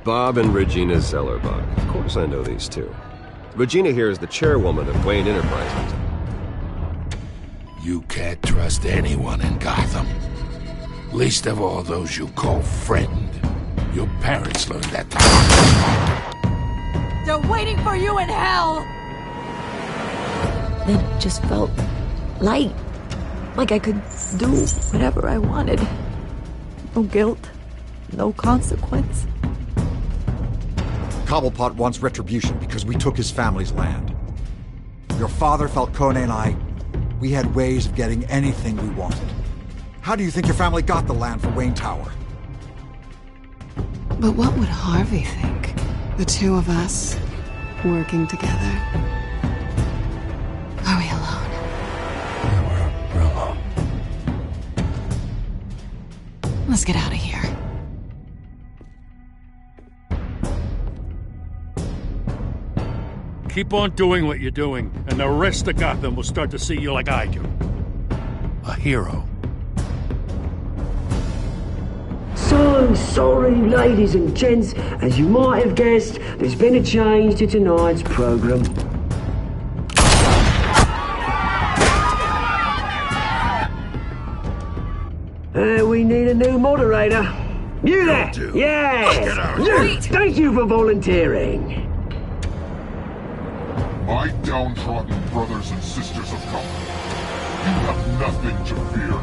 Bob and Regina Zellerbach. Of course I know these two. Regina here is the chairwoman of Wayne Enterprises. You can't trust anyone in Gotham. Least of all those you call friend. Your parents learned that. They're waiting for you in hell! Then it just felt light. Like I could do whatever I wanted. No guilt. No consequence. Cobblepot wants retribution because we took his family's land. Your father, Falcone, and I, we had ways of getting anything we wanted. How do you think your family got the land for Wayne Tower? But what would Harvey think? The two of us, working together. Are we alone? Yeah, we're alone. Let's get out of here. Keep on doing what you're doing, and the rest of Gotham will start to see you like I do. A hero. So sorry, ladies and gents. As you might have guessed, there's been a change to tonight's program. We need a new moderator. You there? Yeah! You! Thank you for volunteering. My downtrodden brothers and sisters of Gotham, you have nothing to fear.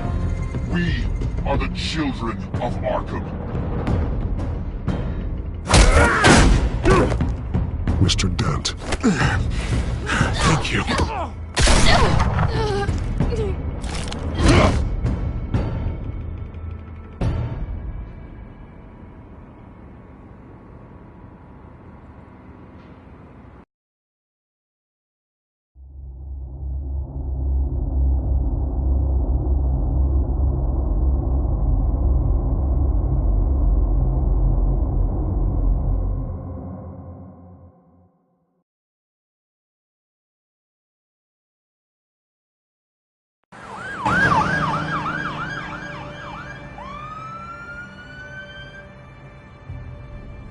We are the children of Arkham. Mr. Dent. Thank you.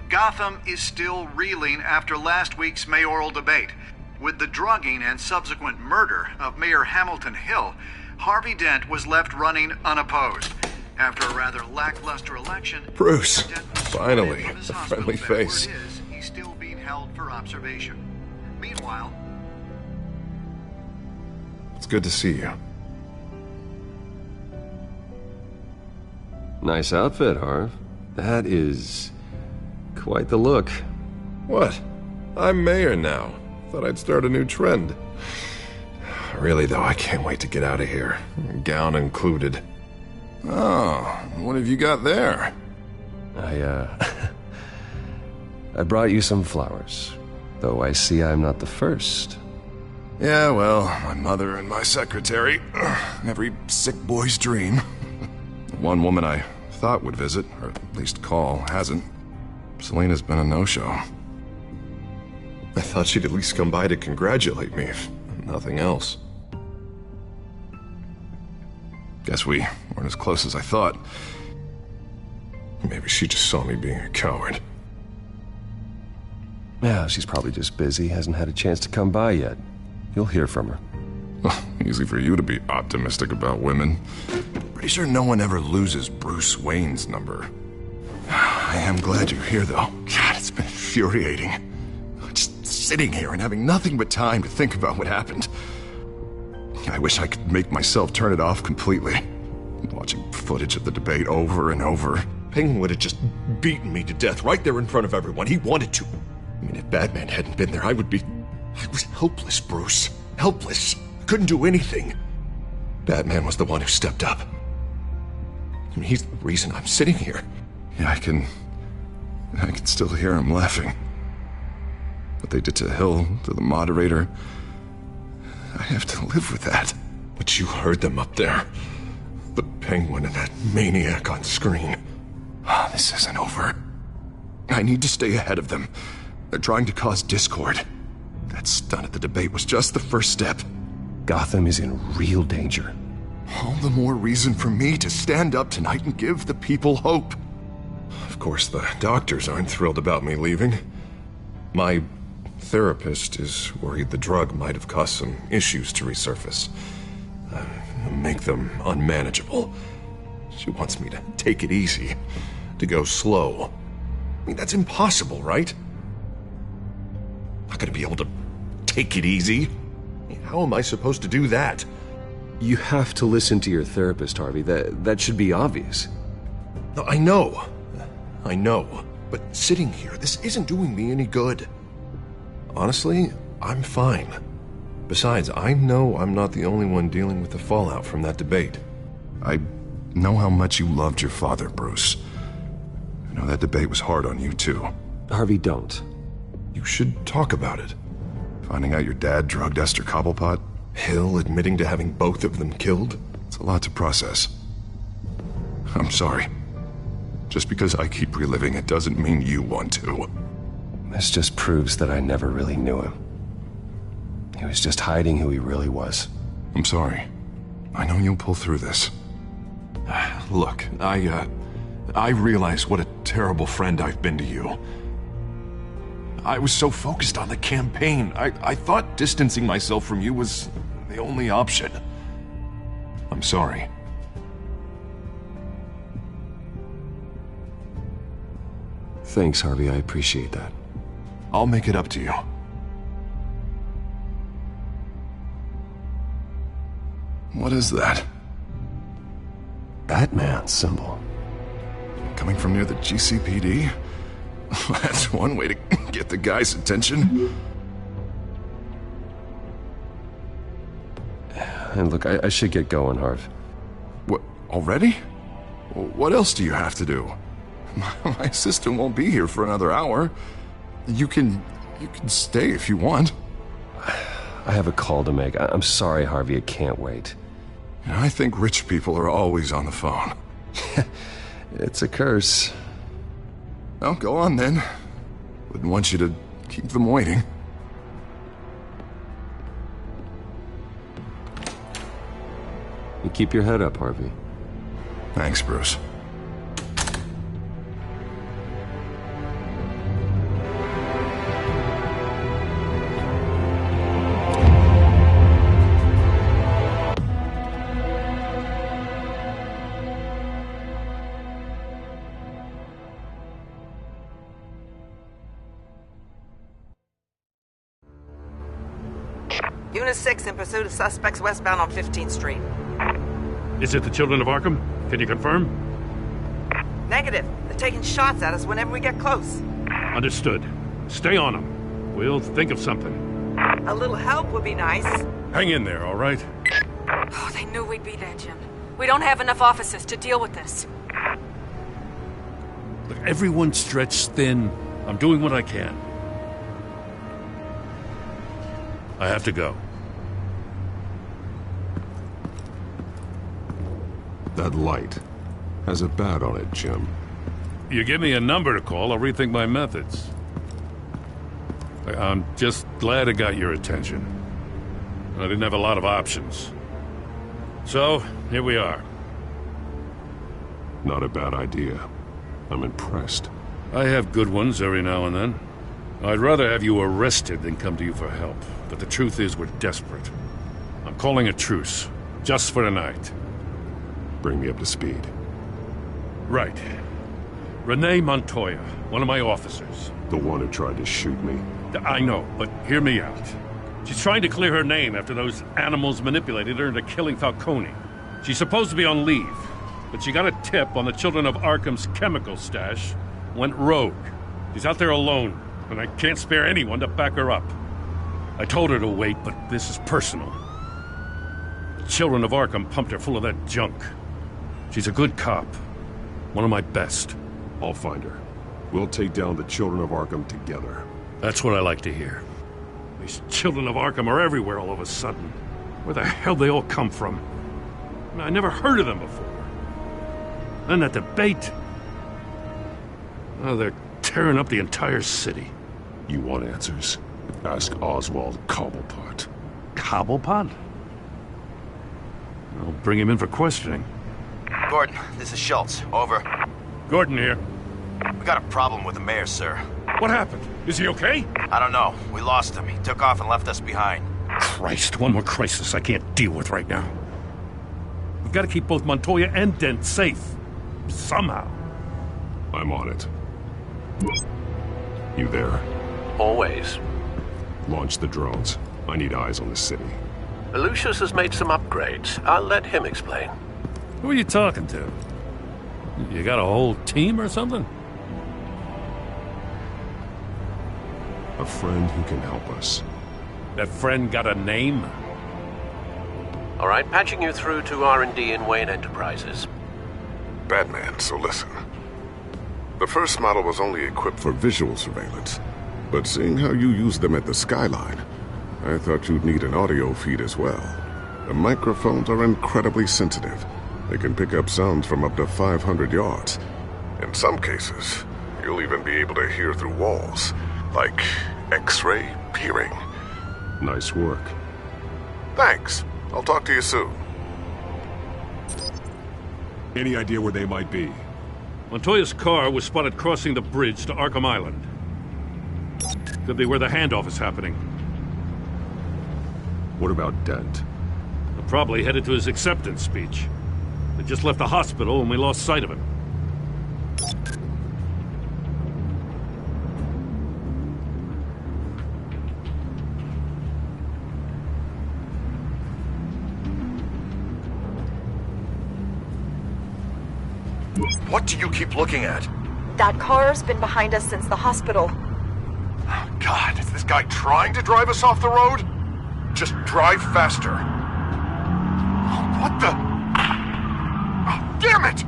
Gotham is still reeling after last week's mayoral debate. With the drugging and subsequent murder of Mayor Hamilton Hill, Harvey Dent was left running unopposed. After a rather lackluster election, Bruce, finally, a friendly face. He's still being held for observation. Meanwhile, It's good to see you. Nice outfit, Harv. That is quite the look. What? I'm mayor now. Thought I'd start a new trend. Really, though, I can't wait to get out of here. Gown included. Oh, what have you got there? I brought you some flowers. Though I see I'm not the first. Yeah, well, my mother and my secretary. Every sick boy's dream. One woman I thought would visit, or at least call, hasn't. Selena's been a no-show. I thought she'd at least come by to congratulate me, if nothing else. Guess we weren't as close as I thought. Maybe she just saw me being a coward. Yeah, she's probably just busy, hasn't had a chance to come by yet. You'll hear from her. Well, easy for you to be optimistic about women. Pretty sure no one ever loses Bruce Wayne's number. I am glad you're here, though. God, it's been infuriating. Just sitting here and having nothing but time to think about what happened. I wish I could make myself turn it off completely. Watching footage of the debate over and over. Penguin would have just beaten me to death right there in front of everyone. He wanted to. I mean, if Batman hadn't been there, I was helpless, Bruce. Helpless. Couldn't do anything. Batman was the one who stepped up. I mean, he's the reason I'm sitting here. Yeah, I can still hear him laughing. What they did to Hill, to the moderator, I have to live with that. But you heard them up there. The Penguin and that maniac on screen. Oh, this isn't over. I need to stay ahead of them. They're trying to cause discord. That stunt at the debate was just the first step. Gotham is in real danger. All the more reason for me to stand up tonight and give the people hope. Of course, the doctors aren't thrilled about me leaving. My therapist is worried the drug might have caused some issues to resurface. Make them unmanageable. She wants me to take it easy, to go slow. I mean, that's impossible, right? Not gonna be able to take it easy. How am I supposed to do that? You have to listen to your therapist, Harvey. That should be obvious. No, I know. But sitting here, this isn't doing me any good. Honestly, I'm fine. Besides, I know I'm not the only one dealing with the fallout from that debate. I know how much you loved your father, Bruce. I know that debate was hard on you, too. Harvey, don't. You should talk about it. Finding out your dad drugged Esther Cobblepot? Hill admitting to having both of them killed? It's a lot to process. I'm sorry. Just because I keep reliving it doesn't mean you want to. This just proves that I never really knew him. He was just hiding who he really was. I'm sorry. I know you'll pull through this. Look, I realize what a terrible friend I've been to you. I was so focused on the campaign. I thought distancing myself from you was the only option. I'm sorry. Thanks, Harvey. I appreciate that. I'll make it up to you. What is that? Batman symbol. Coming from near the GCPD? That's one way to get the guy's attention. And look, I should get going, Harv. What, already? What else do you have to do? My assistant won't be here for another hour. You can stay if you want. I have a call to make. I'm sorry, Harvey, I can't wait. I think rich people are always on the phone. It's a curse. Well, go on then. Wouldn't want you to keep them waiting. You keep your head up, Harvey. Thanks, Bruce. Unit 6 in pursuit of suspects westbound on 15th Street. Is it the Children of Arkham? Can you confirm? Negative. They're taking shots at us whenever we get close. Understood. Stay on them. We'll think of something. A little help would be nice. Hang in there, all right? Oh, they knew we'd be there, Jim. We don't have enough officers to deal with this. Look, everyone's stretched thin. I'm doing what I can. I have to go. That light has a bat on it, Jim. You give me a number to call, I'll rethink my methods. I'm just glad it got your attention. I didn't have a lot of options. So, here we are. Not a bad idea. I'm impressed. I have good ones every now and then. I'd rather have you arrested than come to you for help. But the truth is, we're desperate. I'm calling a truce, just for tonight. Bring me up to speed. Right. Renee Montoya, one of my officers. The one who tried to shoot me. I know, but hear me out. She's trying to clear her name after those animals manipulated her into killing Falcone. She's supposed to be on leave, but she got a tip on the Children of Arkham's chemical stash, went rogue. She's out there alone, and I can't spare anyone to back her up. I told her to wait, but this is personal. The Children of Arkham pumped her full of that junk. She's a good cop. One of my best. I'll find her. We'll take down the Children of Arkham together. That's what I like to hear. These Children of Arkham are everywhere all of a sudden. Where the hell they all come from? I never heard of them before. Then that debate. Oh, they're tearing up the entire city. You want answers? Ask Oswald Cobblepot. Cobblepot? I'll bring him in for questioning. Gordon, this is Schultz. Over. Gordon here. We got a problem with the mayor, sir. What happened? Is he okay? I don't know. We lost him. He took off and left us behind. Christ, one more crisis I can't deal with right now. We've got to keep both Montoya and Dent safe. Somehow. I'm on it. You there? Always. Launch the drones. I need eyes on the city. Lucius has made some upgrades. I'll let him explain. Who are you talking to? You got a whole team or something? A friend who can help us. That friend got a name? All right, patching you through to R&D in Wayne Enterprises. Batman, so listen. The first model was only equipped for visual surveillance, but seeing how you use them at the Skyline, I thought you'd need an audio feed as well. The microphones are incredibly sensitive. They can pick up sounds from up to 500 yards. In some cases, you'll even be able to hear through walls, like X-ray peering. Nice work. Thanks. I'll talk to you soon. Any idea where they might be? Montoya's car was spotted crossing the bridge to Arkham Island. Could be where the handoff is happening. What about Dent? They're probably headed to his acceptance speech. They just left the hospital and we lost sight of him. What do you keep looking at? That car's been behind us since the hospital. Oh, God, is this guy trying to drive us off the road? Just drive faster. What the? Oh, damn it!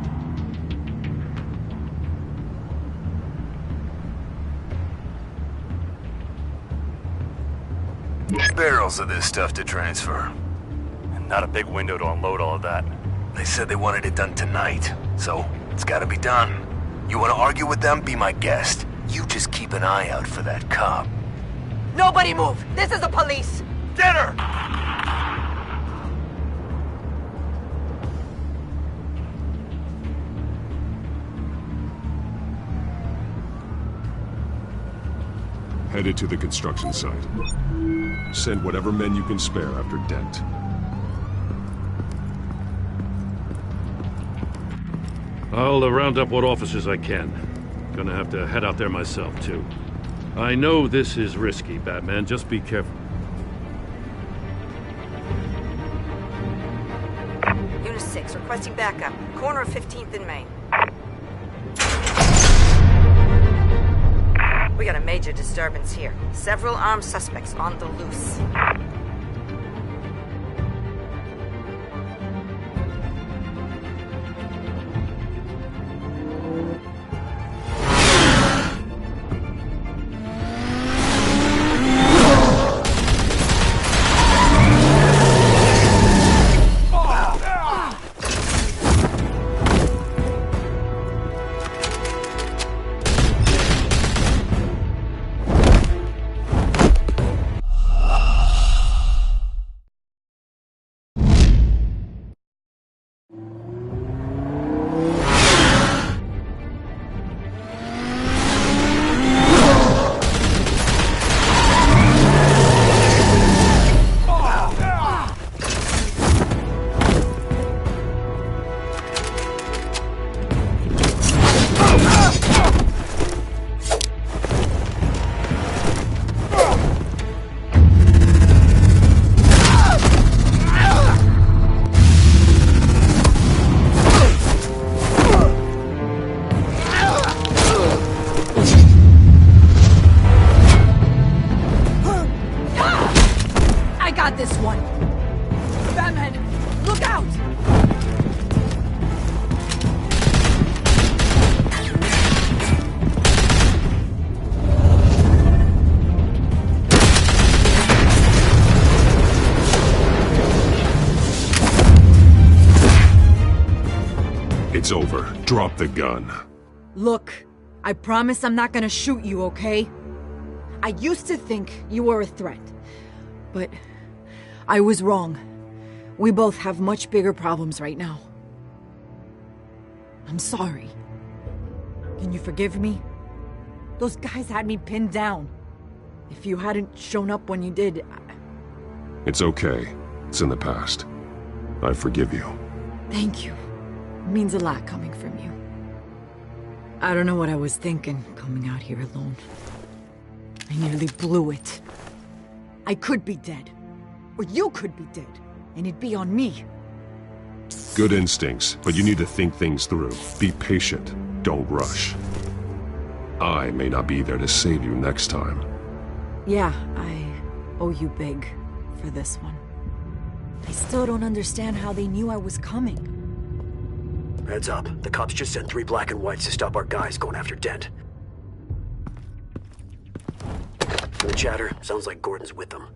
Barrels of this stuff to transfer. Not a big window to unload all of that. They said they wanted it done tonight, so it's gotta be done. You wanna argue with them? Be my guest. You just keep an eye out for that cop. Nobody move! This is the police! Get her! Headed to the construction site. Send whatever men you can spare after Dent. I'll round up what officers I can. Gonna have to head out there myself, too. I know this is risky, Batman. Just be careful. Unit 6, requesting backup. Corner of 15th and Main. We got a major disturbance here. Several armed suspects on the loose. It's over. Drop the gun. Look, I promise I'm not gonna shoot you, okay? I used to think you were a threat, but I was wrong. We both have much bigger problems right now. I'm sorry. Can you forgive me? Those guys had me pinned down. If you hadn't shown up when you did... It's okay. It's in the past. I forgive you. Thank you. It means a lot coming from you. I don't know what I was thinking, coming out here alone. I nearly blew it. I could be dead. Or you could be dead. And it'd be on me. Good instincts, but you need to think things through. Be patient. Don't rush. I may not be there to save you next time. Yeah, I owe you big for this one. I still don't understand how they knew I was coming. Heads up. The cops just sent 3 black and whites to stop our guys going after Dent. From the chatter, sounds like Gordon's with them.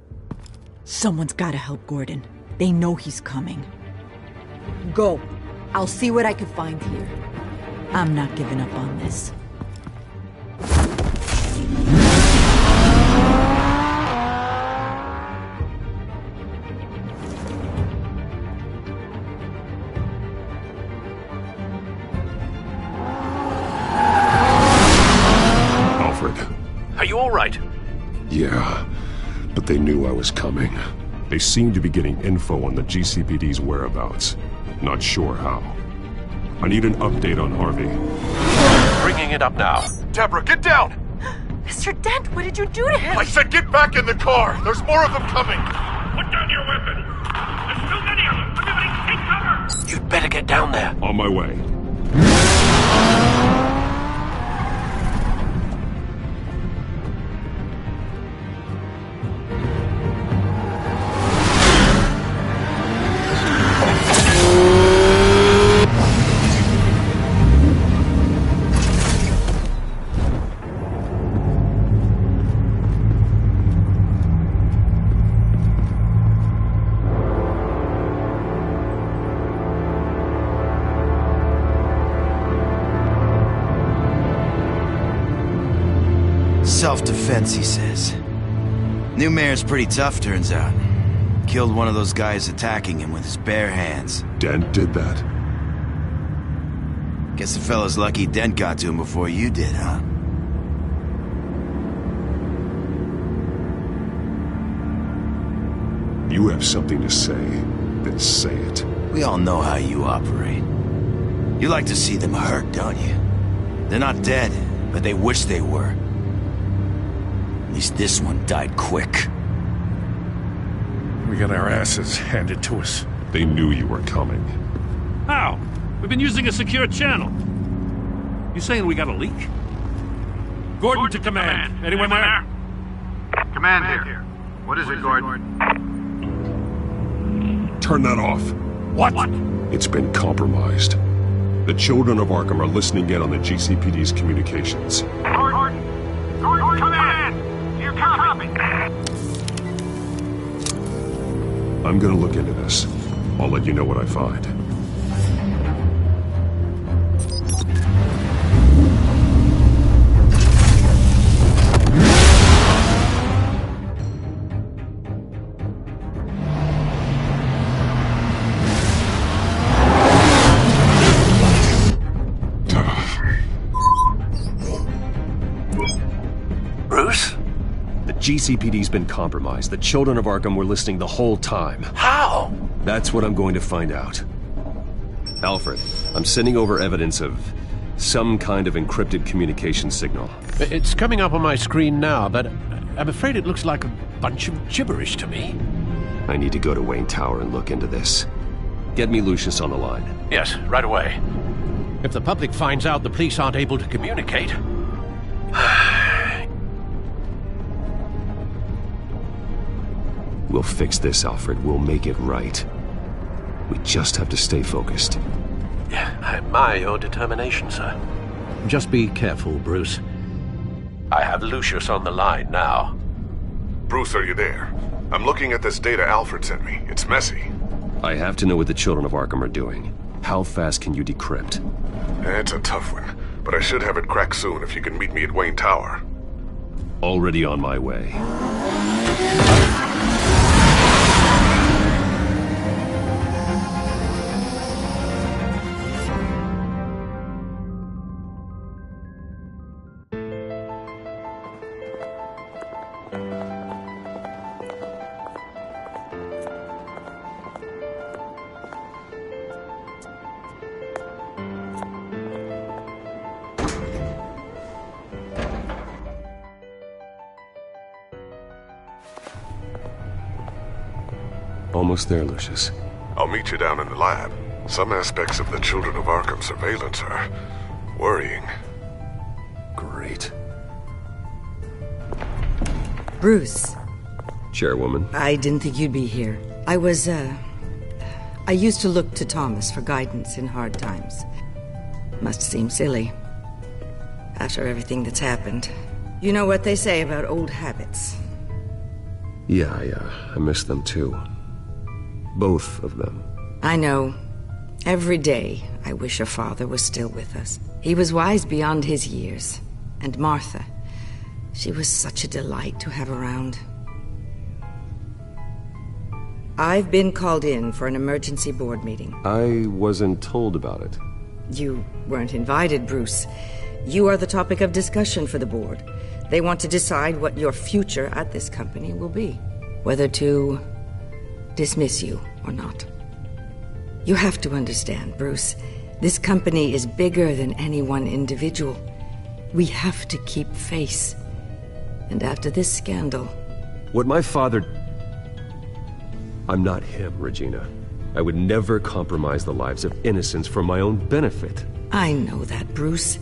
Someone's gotta help Gordon. They know he's coming. Go. I'll see what I can find here. I'm not giving up on this. Are you all right? Yeah, but they knew I was coming. They seemed to be getting info on the GCPD's whereabouts. Not sure how. I need an update on Harvey. Bringing it up now. Deborah, get down! Mr. Dent, what did you do to him? I said get back in the car! There's more of them coming! Put down your weapon! There's too many of them! Everybody take cover! You'd better get down there. On my way. Self-defense, he says. New mayor's pretty tough, turns out. Killed one of those guys attacking him with his bare hands. Dent did that? Guess the fella's lucky Dent got to him before you did, huh? You have something to say, then say it. We all know how you operate. You like to see them hurt, don't you? They're not dead, but they wish they were. At least this one died quick. We got our asses handed to us. They knew you were coming. How? We've been using a secure channel. You saying we got a leak? Gordon to command. Anyone there? Command here. What is it, Gordon? Turn that off. What? It's been compromised. The children of Arkham are listening in on the GCPD's communications. Gordon, command! You copy? I'm gonna look into this. I'll let you know what I find. Bruce? The GCPD's been compromised. The children of Arkham were listening the whole time. How? That's what I'm going to find out. Alfred, I'm sending over evidence of some kind of encrypted communication signal. It's coming up on my screen now, but I'm afraid it looks like a bunch of gibberish to me. I need to go to Wayne Tower and look into this. Get me Lucius on the line. Yes, right away. If the public finds out the police aren't able to communicate... We'll fix this, Alfred. We'll make it right. We just have to stay focused. I admire your determination, sir. Just be careful, Bruce. I have Lucius on the line now. Bruce, are you there? I'm looking at this data Alfred sent me. It's messy. I have to know what the children of Arkham are doing. How fast can you decrypt? It's a tough one, but I should have it cracked soon if you can meet me at Wayne Tower. Already on my way. Almost there, Lucius. I'll meet you down in the lab. Some aspects of the Children of Arkham surveillance are worrying. Great. Bruce. Chairwoman. I didn't think you'd be here. I used to look to Thomas for guidance in hard times. Must seem silly. After everything that's happened. You know what they say about old habits. Yeah, I miss them too. Both of them. I know. Every day, I wish your father was still with us. He was wise beyond his years. And Martha, she was such a delight to have around. I've been called in for an emergency board meeting. I wasn't told about it. You weren't invited, Bruce. You are the topic of discussion for the board. They want to decide what your future at this company will be. Whether to dismiss you or not. You have to understand, Bruce. This company is bigger than any one individual. We have to keep face. And after this scandal... What my father... I'm not him, Regina. I would never compromise the lives of innocents for my own benefit. I know that, Bruce.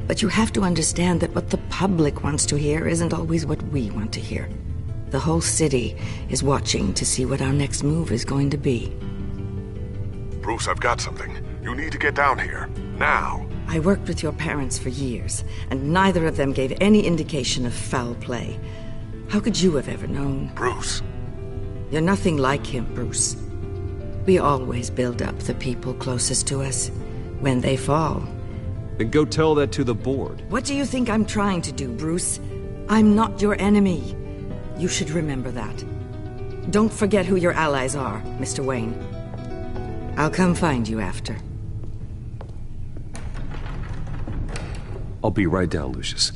But you have to understand that what the public wants to hear isn't always what we want to hear. The whole city is watching to see what our next move is going to be. Bruce, I've got something. You need to get down here. Now. I worked with your parents for years, and neither of them gave any indication of foul play. How could you have ever known? Bruce. You're nothing like him, Bruce. We always build up the people closest to us. When they fall... Then go tell that to the board. What do you think I'm trying to do, Bruce? I'm not your enemy. You should remember that. Don't forget who your allies are, Mr. Wayne. I'll come find you after. I'll be right down, Lucius.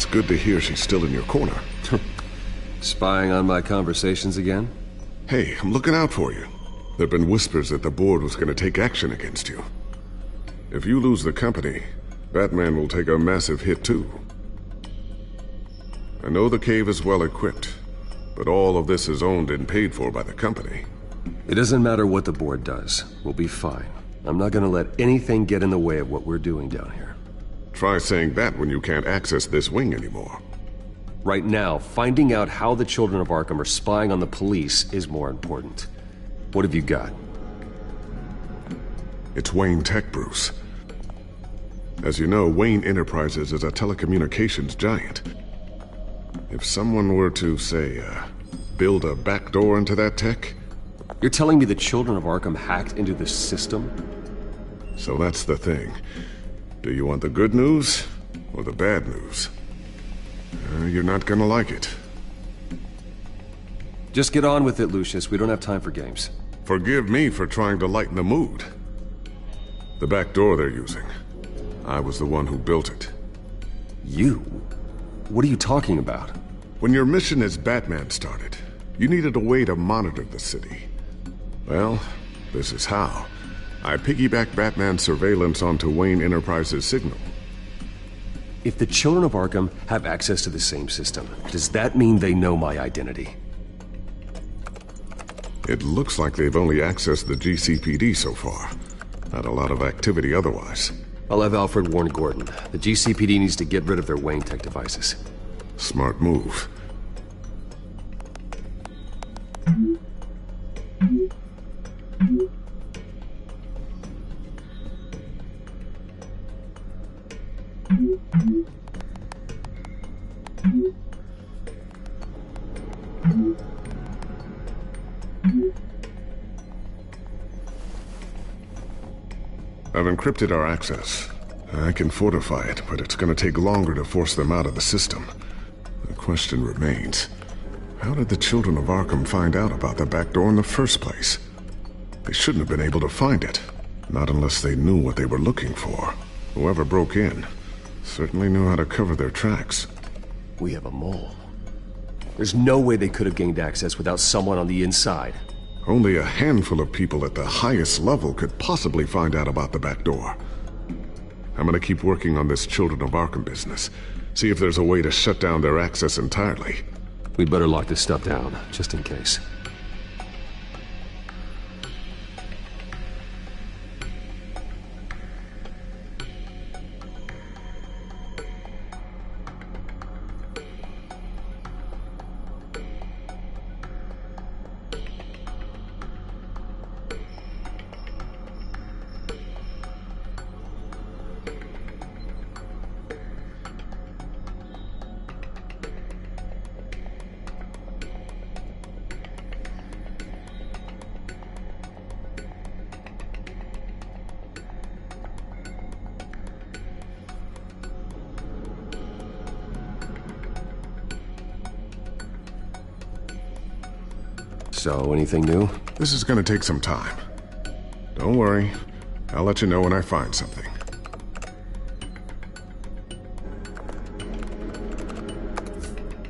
Good to hear she's still in your corner. Spying on my conversations again? Hey, I'm looking out for you. There've been whispers that the board was going to take action against you. If you lose the company, Batman will take a massive hit too. I know the cave is well equipped, but all of this is owned and paid for by the company. It doesn't matter what the board does. We'll be fine. I'm not gonna let anything get in the way of what we're doing down here. Try saying that when you can't access this wing anymore. Right now, finding out how the children of Arkham are spying on the police is more important. What have you got? It's Wayne Tech, Bruce. As you know, Wayne Enterprises is a telecommunications giant. If someone were to, say, build a backdoor into that tech... You're telling me the children of Arkham hacked into this system? So that's the thing. Do you want the good news or the bad news? You're not gonna like it. Just get on with it, Lucius. We don't have time for games. Forgive me for trying to lighten the mood. The back door they're using. I was the one who built it. You? What are you talking about? When your mission as Batman started, you needed a way to monitor the city. Well, this is how. I piggybacked Batman's surveillance onto Wayne Enterprises' signal. If the children of Arkham have access to the same system, does that mean they know my identity? It looks like they've only accessed the GCPD so far. Not a lot of activity otherwise. I'll have Alfred warn Gordon. The GCPD needs to get rid of their Wayne Tech devices. Smart move. I've encrypted our access. I can fortify it, but it's gonna take longer to force them out of the system. The question remains, how did the children of Arkham find out about the back door in the first place? They shouldn't have been able to find it. Not unless they knew what they were looking for. Whoever broke in certainly knew how to cover their tracks. We have a mole. There's no way they could have gained access without someone on the inside. Only a handful of people at the highest level could possibly find out about the back door. I'm gonna keep working on this Children of Arkham business. See if there's a way to shut down their access entirely. We'd better lock this stuff down, just in case. So, anything new? This is gonna take some time. Don't worry. I'll let you know when I find something.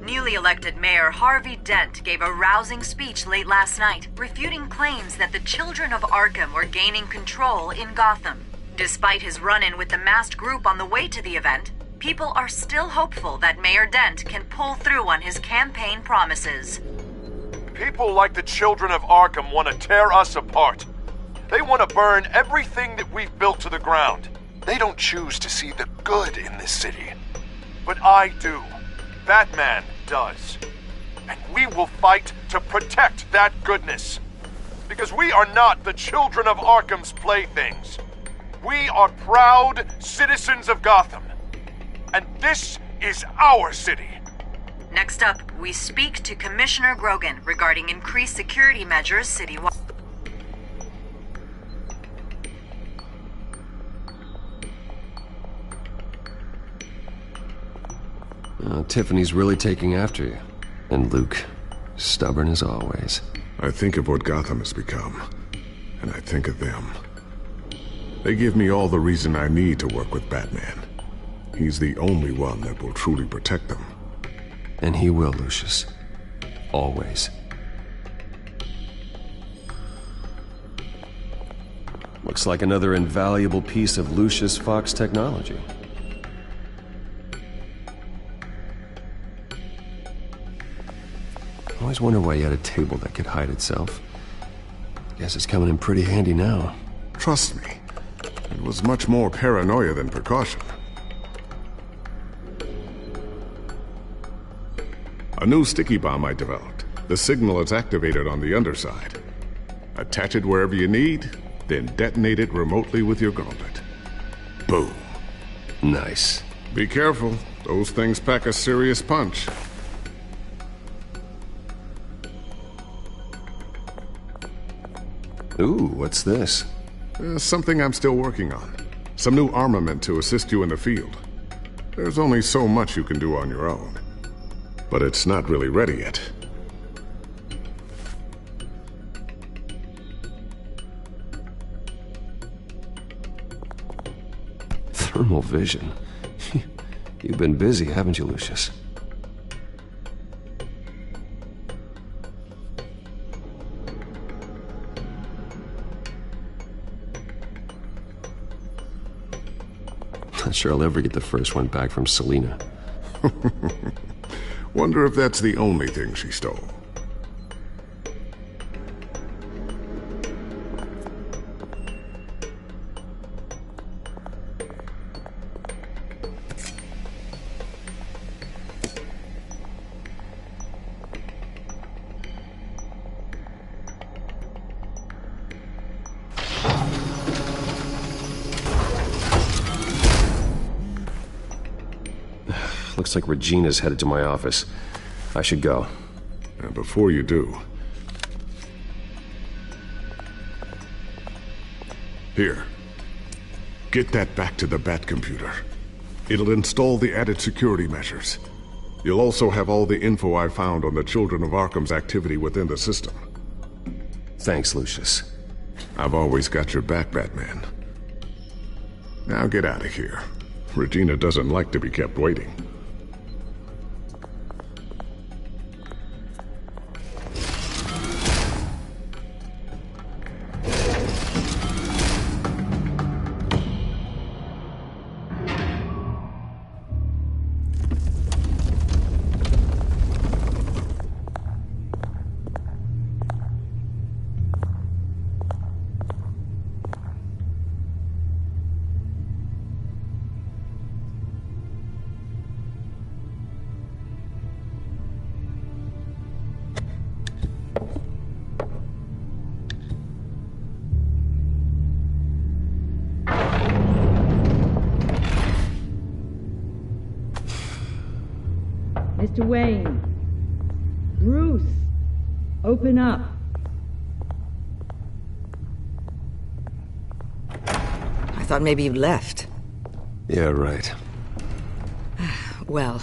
Newly elected Mayor Harvey Dent gave a rousing speech late last night, refuting claims that the children of Arkham were gaining control in Gotham. Despite his run-in with the masked group on the way to the event, people are still hopeful that Mayor Dent can pull through on his campaign promises. People like the children of Arkham want to tear us apart. They want to burn everything that we've built to the ground. They don't choose to see the good in this city. But I do. Batman does. And we will fight to protect that goodness. Because we are not the children of Arkham's playthings. We are proud citizens of Gotham. And this is our city. Next up, we speak to Commissioner Grogan regarding increased security measures citywide. Tiffany's really taking after you. And Luke, stubborn as always. I think of what Gotham has become, and I think of them. They give me all the reason I need to work with Batman. He's the only one that will truly protect them. And he will, Lucius. Always. Looks like another invaluable piece of Lucius Fox technology. Always wonder why he had a table that could hide itself. Guess it's coming in pretty handy now. Trust me, it was much more paranoia than precaution. A new sticky bomb I developed. The signal is activated on the underside. Attach it wherever you need, then detonate it remotely with your gauntlet. Boom. Nice. Be careful. Those things pack a serious punch. Ooh, what's this? Something I'm still working on. Some new armament to assist you in the field. There's only so much you can do on your own. But it's not really ready yet. Thermal vision. You've been busy, haven't you, Lucius? Not sure I'll ever get the first one back from Selena. Wonder if that's the only thing she stole. Looks like Regina's headed to my office. I should go. And before you do... Here. Get that back to the Bat computer. It'll install the added security measures. You'll also have all the info I found on the Children of Arkham's activity within the system. Thanks, Lucius. I've always got your back, Batman. Now get out of here. Regina doesn't like to be kept waiting. Mr. Wayne. Bruce. Open up. I thought maybe you left. Yeah, right. Well,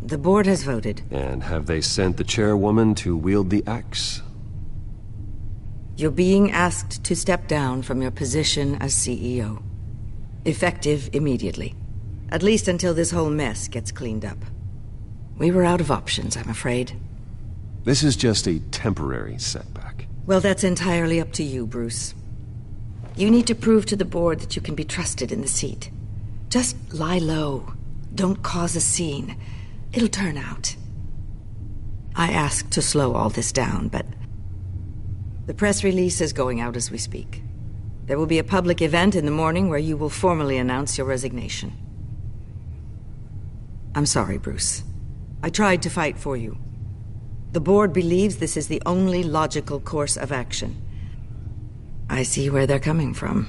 the board has voted. And have they sent the chairwoman to wield the axe? You're being asked to step down from your position as CEO. Effective immediately. At least until this whole mess gets cleaned up. We were out of options, I'm afraid. This is just a temporary setback. Well, that's entirely up to you, Bruce. You need to prove to the board that you can be trusted in the seat. Just lie low. Don't cause a scene. It'll turn out. I asked to slow all this down, but... the press release is going out as we speak. There will be a public event in the morning where you will formally announce your resignation. I'm sorry, Bruce. I tried to fight for you. The board believes this is the only logical course of action. I see where they're coming from.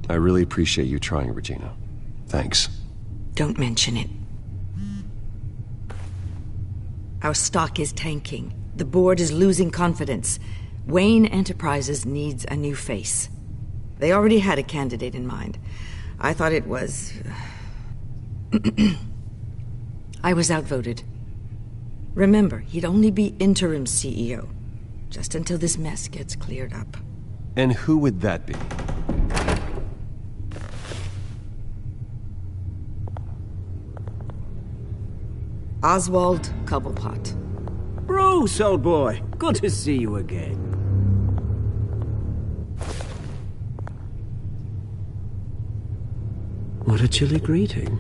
I really appreciate you trying, Regina. Thanks. Don't mention it. Our stock is tanking. The board is losing confidence. Wayne Enterprises needs a new face. They already had a candidate in mind. I thought it was... I was outvoted. Remember, he'd only be interim CEO, just until this mess gets cleared up. And who would that be? Oswald Cobblepot. Bruce, old boy. Good to see you again. What a chilly greeting.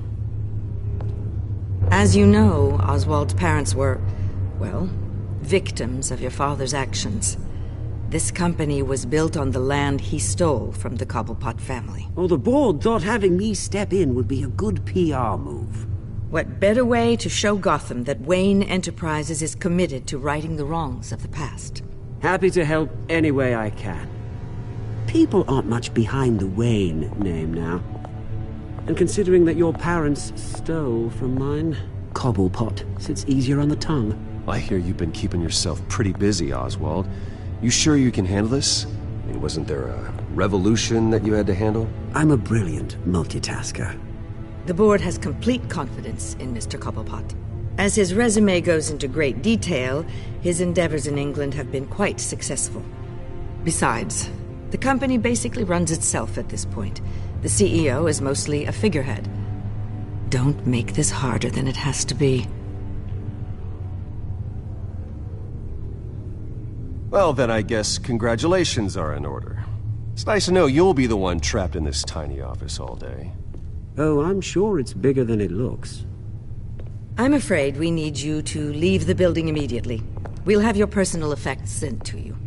As you know, Oswald's parents were, well, victims of your father's actions. This company was built on the land he stole from the Cobblepot family. Well, the board thought having me step in would be a good PR move. What better way to show Gotham that Wayne Enterprises is committed to righting the wrongs of the past? Happy to help any way I can. People aren't much behind the Wayne name now. And considering that your parents stole from mine, Cobblepot sits easier on the tongue. I hear you've been keeping yourself pretty busy, Oswald. You sure you can handle this? I mean, wasn't there a revolution that you had to handle? I'm a brilliant multitasker. The board has complete confidence in Mr. Cobblepot. As his resume goes into great detail, his endeavors in England have been quite successful. Besides, the company basically runs itself at this point. The CEO is mostly a figurehead. Don't make this harder than it has to be. Well, then I guess congratulations are in order. It's nice to know you'll be the one trapped in this tiny office all day. Oh, I'm sure it's bigger than it looks. I'm afraid we need you to leave the building immediately. We'll have your personal effects sent to you.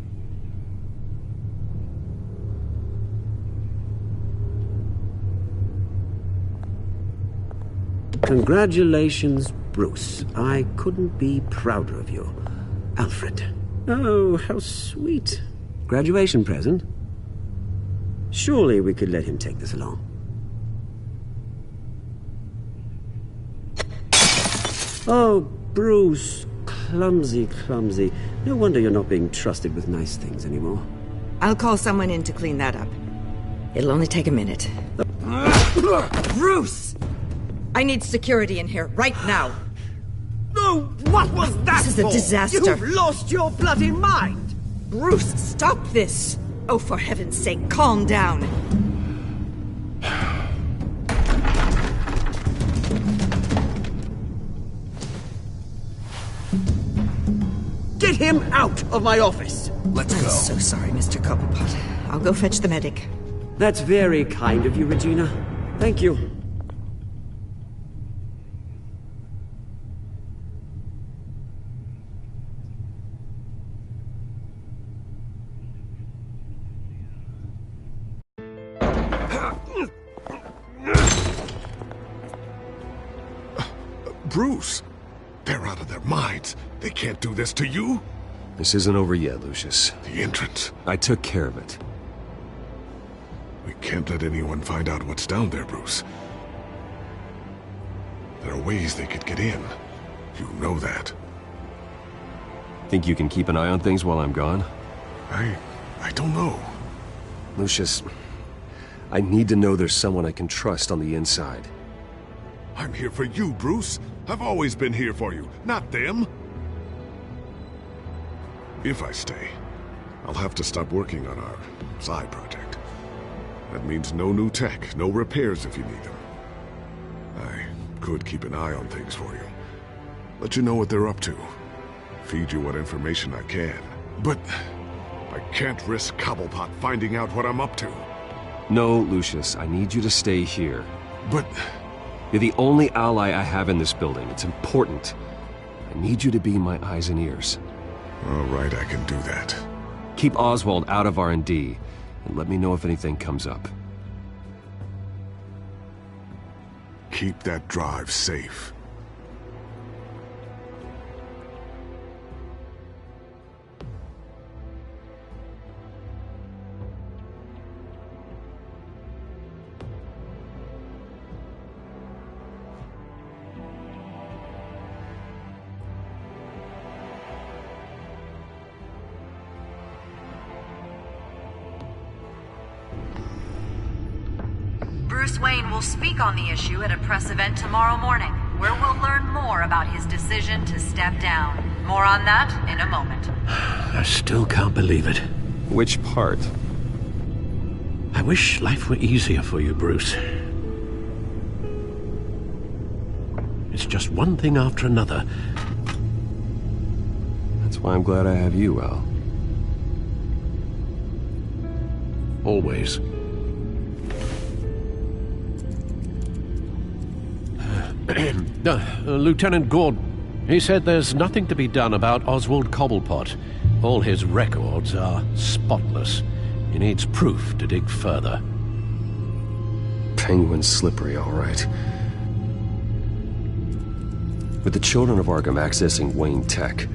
Congratulations, Bruce. I couldn't be prouder of you. Alfred. Oh, how sweet. Graduation present? Surely we could let him take this along. Oh, Bruce. Clumsy, clumsy. No wonder you're not being trusted with nice things anymore. I'll call someone in to clean that up. It'll only take a minute. Bruce! I need security in here, right now. No, what was that? This is a disaster. You've lost your bloody mind! Bruce, stop this! Oh, for heaven's sake, calm down. Get him out of my office! Let's go. I'm so sorry, Mr. Cobblepot. I'll go fetch the medic. That's very kind of you, Regina. Thank you. Bruce, they're out of their minds. They can't do this to you. This isn't over yet, Lucius. The entrance. I took care of it. We can't let anyone find out what's down there, Bruce. There are ways they could get in. You know that. Think you can keep an eye on things while I'm gone? I don't know. Lucius, I need to know there's someone I can trust on the inside. I'm here for you, Bruce. I've always been here for you, not them. If I stay, I'll have to stop working on our side project. That means no new tech, no repairs if you need them. I could keep an eye on things for you. Let you know what they're up to. Feed you what information I can. But I can't risk Cobblepot finding out what I'm up to. No, Lucius, I need you to stay here. But you're the only ally I have in this building. It's important. I need you to be my eyes and ears. All right, I can do that. Keep Oswald out of R&D, and let me know if anything comes up. Keep that drive safe. Bruce Wayne will speak on the issue at a press event tomorrow morning, where we'll learn more about his decision to step down. More on that in a moment. I still can't believe it. Which part? I wish life were easier for you, Bruce. It's just one thing after another. That's why I'm glad I have you, Al. Always. Lieutenant Gordon, he said there's nothing to be done about Oswald Cobblepot. All his records are spotless. He needs proof to dig further. Penguin's slippery, all right. With the children of Arkham accessing Wayne tech,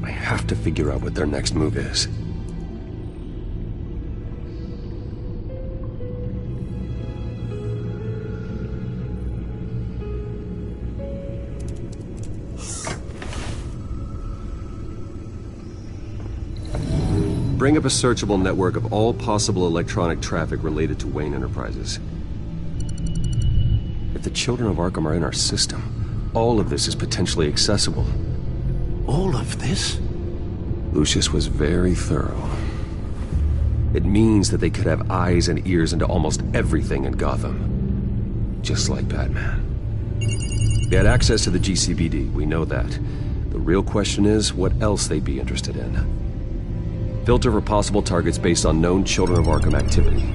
I have to figure out what their next move is. Bring up a searchable network of all possible electronic traffic related to Wayne Enterprises. If the children of Arkham are in our system, all of this is potentially accessible. All of this? Lucius was very thorough. It means that they could have eyes and ears into almost everything in Gotham. Just like Batman. They had access to the GCPD, we know that. The real question is, what else they'd be interested in. Filter for possible targets based on known Children of Arkham activity.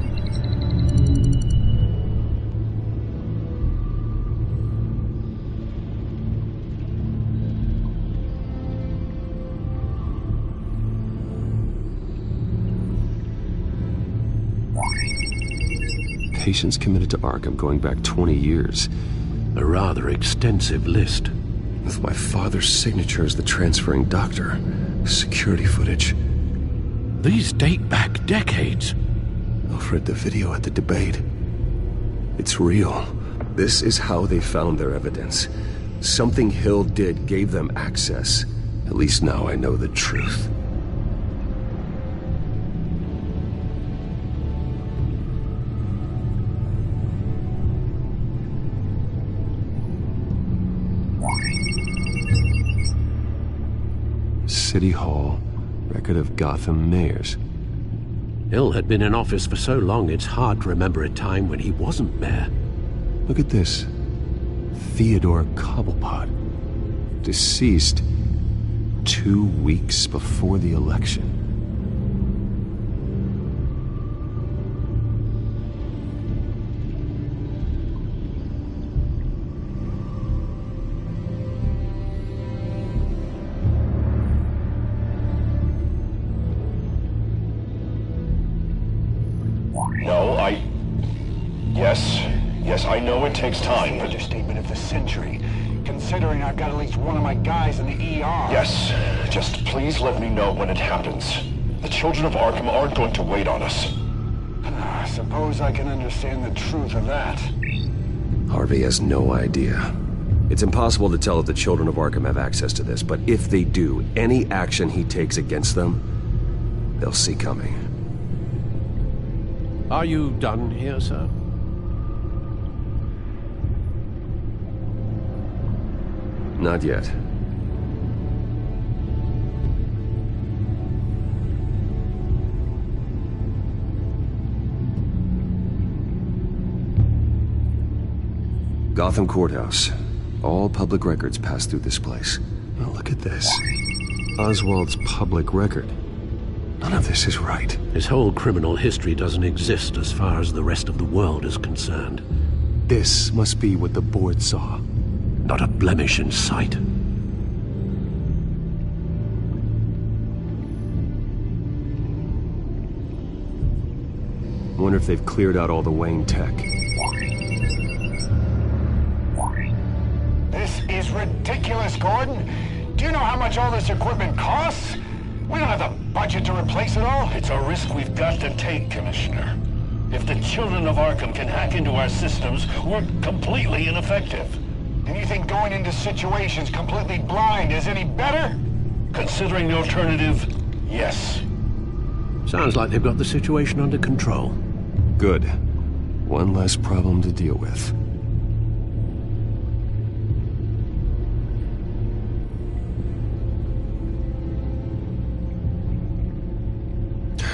Patients committed to Arkham going back 20 years. A rather extensive list. With my father's signature as the transferring doctor. Security footage. These date back decades. Alfred, the video at the debate. It's real. This is how they found their evidence. Something Hill did gave them access. At least now I know the truth. City Hall. Record of Gotham mayors. Hill had been in office for so long, it's hard to remember a time when he wasn't mayor. Look at this. Theodore Cobblepot. Deceased 2 weeks before the election. Yes, I know it takes time, but... Understatement of the century, considering I've got at least one of my guys in the ER. Yes, just please let me know when it happens. The children of Arkham aren't going to wait on us. I suppose I can understand the truth of that. Harvey has no idea. It's impossible to tell if the children of Arkham have access to this, but if they do, any action he takes against them, they'll see coming. Are you done here, sir? Not yet. Gotham Courthouse. All public records pass through this place. Oh, look at this. Oswald's public record. None of this is right. His whole criminal history doesn't exist as far as the rest of the world is concerned. This must be what the board saw. Not a blemish in sight. Wonder if they've cleared out all the Wayne tech. This is ridiculous, Gordon. Do you know how much all this equipment costs? We don't have the budget to replace it all. It's a risk we've got to take, Commissioner. If the children of Arkham can hack into our systems, we're completely ineffective. And you think going into situations completely blind is any better? Considering the alternative, yes. Sounds like they've got the situation under control. Good. One less problem to deal with.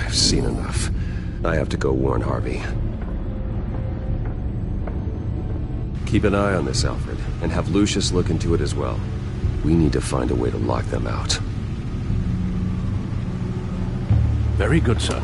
I've seen enough. I have to go warn Harvey. Keep an eye on this, Alfred, and have Lucius look into it as well. We need to find a way to lock them out. Very good, sir.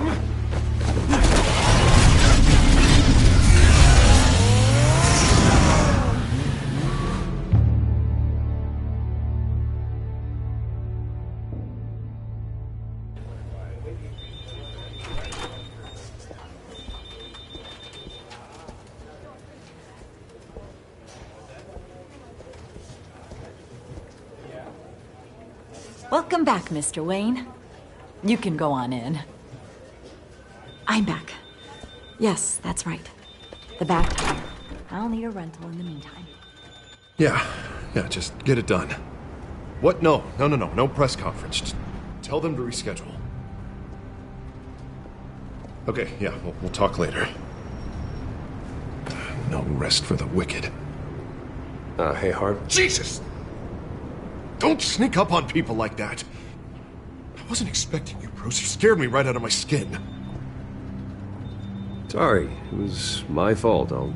Welcome back, Mr. Wayne. You can go on in. I'm back. Yes, that's right. The back tire. I'll need a rental in the meantime. Yeah, just get it done. What? No press conference. Just tell them to reschedule. Okay, yeah, we'll talk later. No rest for the wicked. Hey, Harv. Jesus! Don't sneak up on people like that. I wasn't expecting you, Bruce. You scared me right out of my skin. Sorry, it was my fault. I'll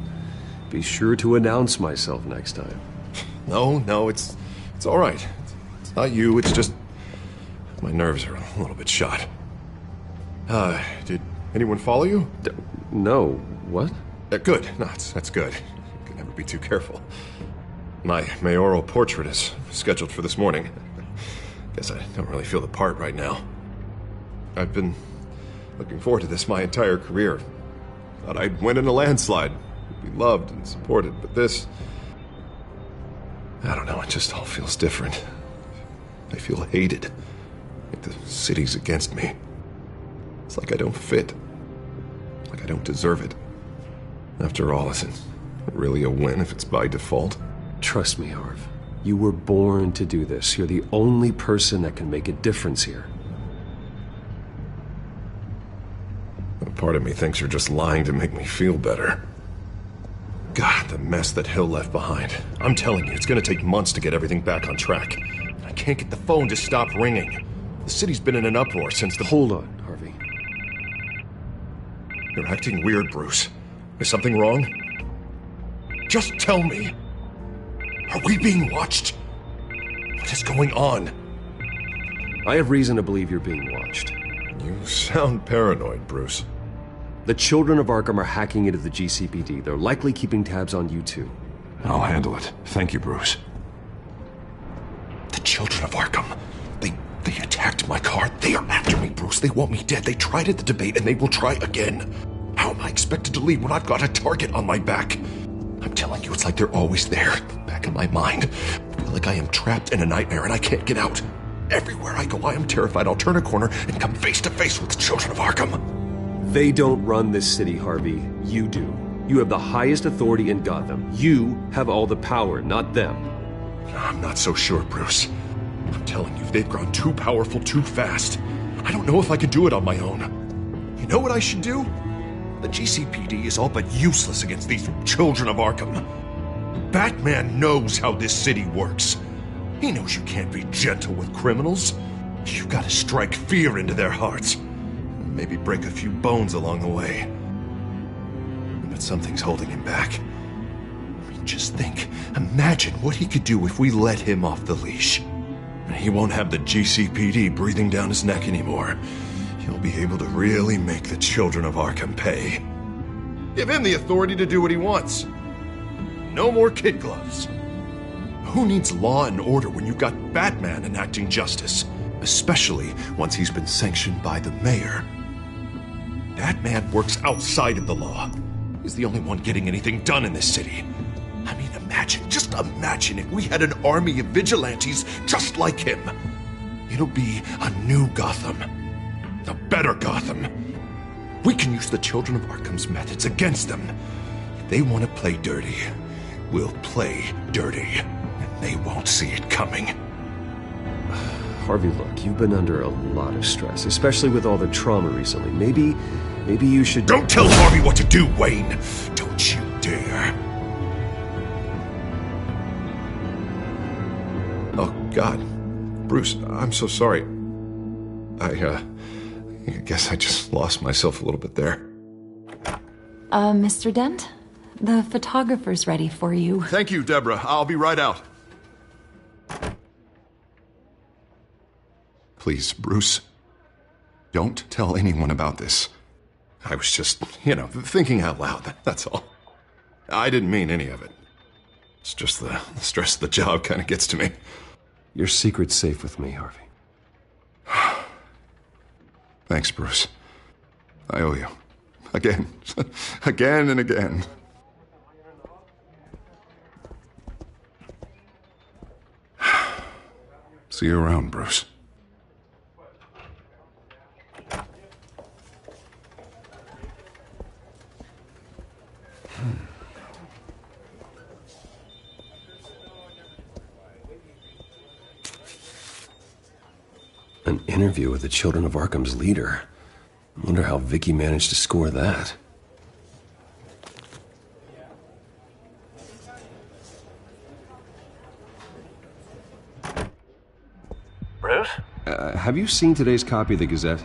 be sure to announce myself next time. No, it's all right. It's not you, it's just my nerves are a little bit shot. Did anyone follow you? No. What? Good. No, that's good. You can never be too careful. My mayoral portrait is scheduled for this morning. Guess I don't really feel the part right now. I've been looking forward to this my entire career. Thought I'd win in a landslide, be loved and supported, but this... I don't know, it just all feels different. I feel hated. Like the city's against me. It's like I don't fit. Like I don't deserve it. After all, is it really a win if it's by default? Trust me, Harv. You were born to do this. You're the only person that can make a difference here. A part of me thinks you're just lying to make me feel better. God, the mess that Hill left behind. I'm telling you, it's gonna take months to get everything back on track. I can't get the phone to stop ringing. The city's been in an uproar since the... Hold on, Harvey. You're acting weird, Bruce. Is something wrong? Just tell me. Are we being watched? What is going on? I have reason to believe you're being watched. You sound paranoid, Bruce. The children of Arkham are hacking into the GCPD. They're likely keeping tabs on you too. I'll handle it. Thank you, Bruce. The children of Arkham. They attacked my car. They are after me, Bruce. They want me dead. They tried at the debate, and they will try again. How am I expected to leave when I've got a target on my back? I'm telling you, it's like they're always there, back in my mind. I feel like I am trapped in a nightmare and I can't get out. Everywhere I go, I am terrified I'll turn a corner and come face to face with the children of Arkham. They don't run this city, Harvey. You do. You have the highest authority in Gotham. You have all the power, not them. I'm not so sure, Bruce. I'm telling you, they've grown too powerful too fast. I don't know if I could do it on my own. You know what I should do? The GCPD is all but useless against these children of Arkham. Batman knows how this city works. He knows you can't be gentle with criminals. You've got to strike fear into their hearts. Maybe break a few bones along the way. But something's holding him back. I mean, just think. Imagine what he could do if we let him off the leash. He won't have the GCPD breathing down his neck anymore. He'll be able to really make the children of Arkham pay. Give him the authority to do what he wants. No more kid gloves. Who needs law and order when you've got Batman enacting justice? Especially once he's been sanctioned by the mayor. Batman works outside of the law. He's the only one getting anything done in this city. I mean, just imagine if we had an army of vigilantes just like him. It'll be a new Gotham. A better Gotham. We can use the children of Arkham's methods against them. If they want to play dirty, we'll play dirty. And they won't see it coming. Harvey, look, you've been under a lot of stress, especially with all the trauma recently. Maybe you should... Don't tell Harvey what to do, Wayne! Don't you dare. Oh, God. Bruce, I'm so sorry. I guess I just lost myself a little bit there. Mr. Dent? The photographer's ready for you. Thank you, Deborah. I'll be right out. Please, Bruce, don't tell anyone about this. I was just, thinking out loud, that's all. I didn't mean any of it. It's just the stress of the job kind of gets to me. Your secret's safe with me, Harvey. Thanks, Bruce. I owe you. Again. Again and again. See you around, Bruce. An interview with the Children of Arkham's leader. I wonder how Vicky managed to score that. Bruce? Have you seen today's copy of the Gazette?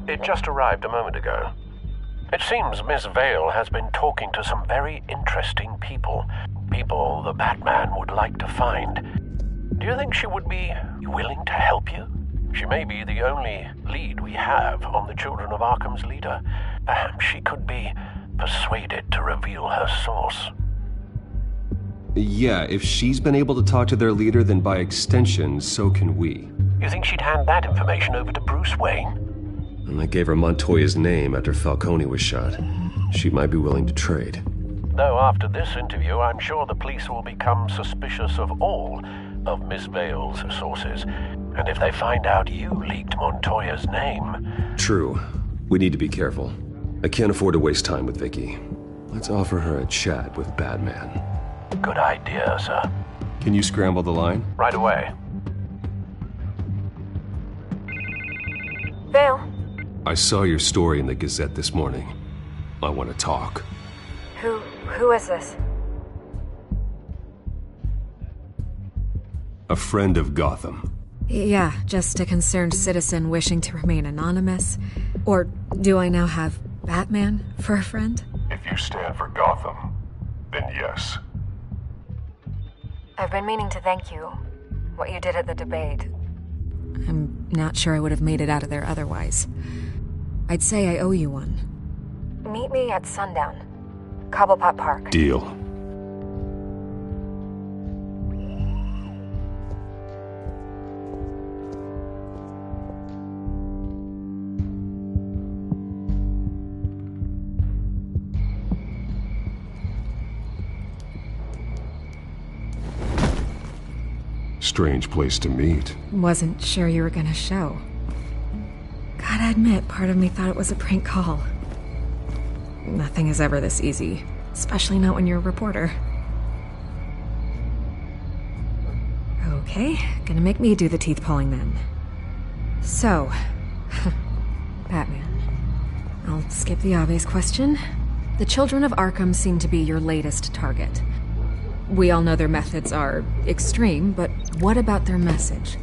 It just arrived a moment ago. It seems Miss Vale has been talking to some very interesting people. People the Batman would like to find. Do you think she would be willing to help you? She may be the only lead we have on the Children of Arkham's leader. Perhaps she could be persuaded to reveal her source. Yeah, if she's been able to talk to their leader, then by extension, so can we. You think she'd hand that information over to Bruce Wayne? And I gave her Montoya's name after Falcone was shot. She might be willing to trade. Though after this interview, I'm sure the police will become suspicious of all of Miss Vale's sources. And if they find out you leaked Montoya's name... True. We need to be careful. I can't afford to waste time with Vicky. Let's offer her a chat with Batman. Good idea, sir. Can you scramble the line? Right away. Vale? I saw your story in the Gazette this morning. I want to talk. Who is this? A friend of Gotham. Yeah, just a concerned citizen wishing to remain anonymous. Or do I now have Batman for a friend? If you stand for Gotham, then yes. I've been meaning to thank you. What you did at the debate. I'm not sure I would have made it out of there otherwise. I'd say I owe you one. Meet me at sundown. Cobblepot Park. Deal. Strange place to meet. Wasn't sure you were gonna show. Gotta admit, part of me thought it was a prank call. Nothing is ever this easy, especially not when you're a reporter. Okay, gonna make me do the teeth pulling then. So, Batman. I'll skip the obvious question. The Children of Arkham seem to be your latest target. We all know their methods are extreme, but what about their message?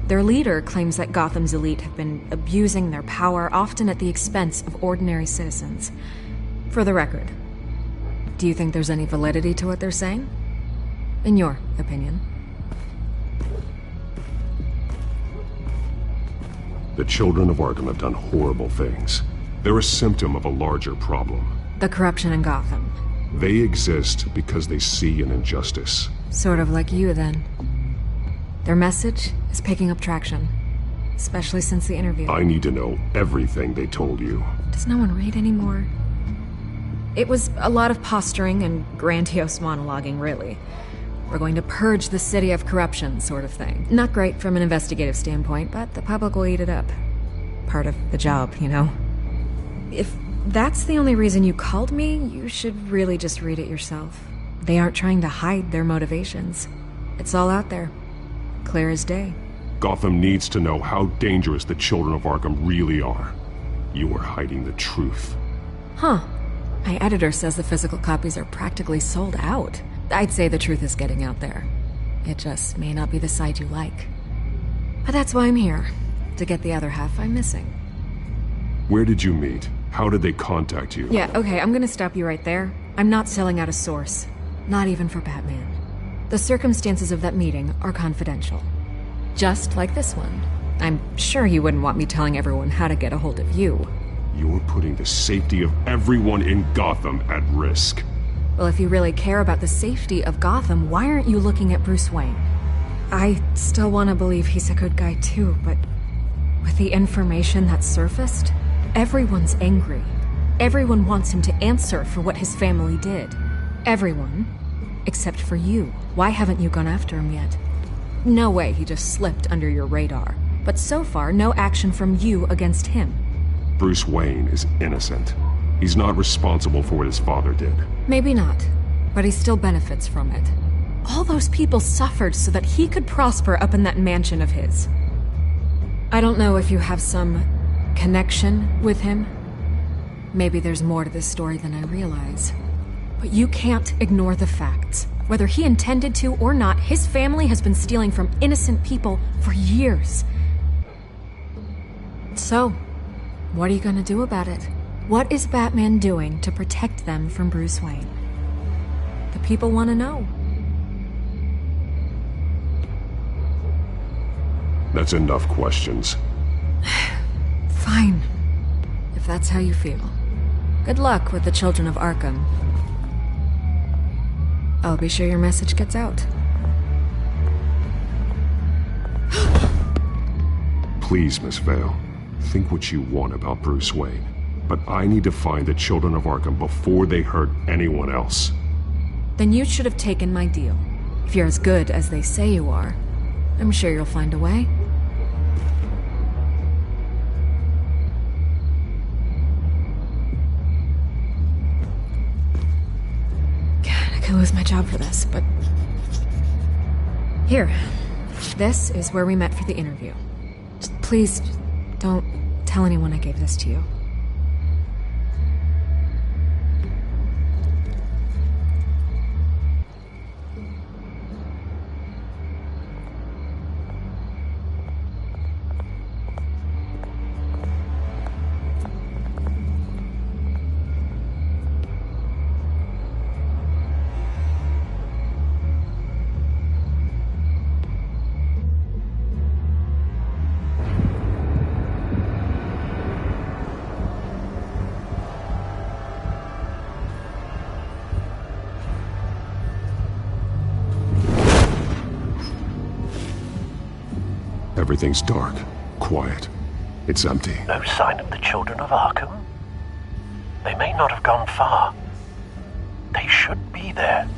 Their leader claims that Gotham's elite have been abusing their power, often at the expense of ordinary citizens. For the record, do you think there's any validity to what they're saying? In your opinion? The Children of Arkham have done horrible things. They're a symptom of a larger problem. The corruption in Gotham. They exist because they see an injustice. Sort of like you, then. Their message is picking up traction, especially since the interview. I need to know everything they told you. Does no one read anymore? It was a lot of posturing and grandiose monologuing, really. We're going to purge the city of corruption, sort of thing. Not great from an investigative standpoint, but the public will eat it up. Part of the job, you know? If that's the only reason you called me, you should really just read it yourself. They aren't trying to hide their motivations. It's all out there. Clear as day. Gotham needs to know how dangerous the Children of Arkham really are. You are hiding the truth. Huh. My editor says the physical copies are practically sold out. I'd say the truth is getting out there. It just may not be the side you like. But that's why I'm here. To get the other half I'm missing. Where did you meet? How did they contact you? Yeah, okay, I'm gonna stop you right there. I'm not selling out a source. Not even for Batman. The circumstances of that meeting are confidential. Just like this one. I'm sure you wouldn't want me telling everyone how to get a hold of you. You're putting the safety of everyone in Gotham at risk. Well, if you really care about the safety of Gotham, why aren't you looking at Bruce Wayne? I still want to believe he's a good guy too, but with the information that surfaced, everyone's angry. Everyone wants him to answer for what his family did. Everyone, except for you. Why haven't you gone after him yet? No way he just slipped under your radar. But so far, no action from you against him. Bruce Wayne is innocent. He's not responsible for what his father did. Maybe not, but he still benefits from it. All those people suffered so that he could prosper up in that mansion of his. I don't know if you have some connection with him. Maybe there's more to this story than I realize. But you can't ignore the facts. Whether he intended to or not, his family has been stealing from innocent people for years. So, what are you gonna do about it? What is Batman doing to protect them from Bruce Wayne? The people want to know. That's enough questions. Fine. If that's how you feel. Good luck with the Children of Arkham. I'll be sure your message gets out. Please, Miss Vale. Think what you want about Bruce Wayne. But I need to find the Children of Arkham before they hurt anyone else. Then you should have taken my deal. If you're as good as they say you are, I'm sure you'll find a way. God, I could lose my job for this, but... Here. This is where we met for the interview. Just please, don't tell anyone I gave this to you. Everything's dark, quiet. It's empty. No sign of the Children of Arkham? They may not have gone far. They should be there.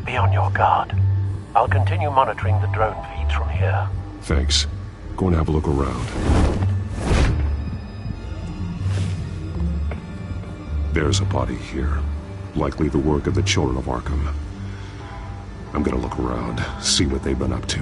Be on your guard. I'll continue monitoring the drone feeds from here. Thanks. Go and have a look around. There's a body here. Likely the work of the Children of Arkham. I'm gonna look around, see what they've been up to.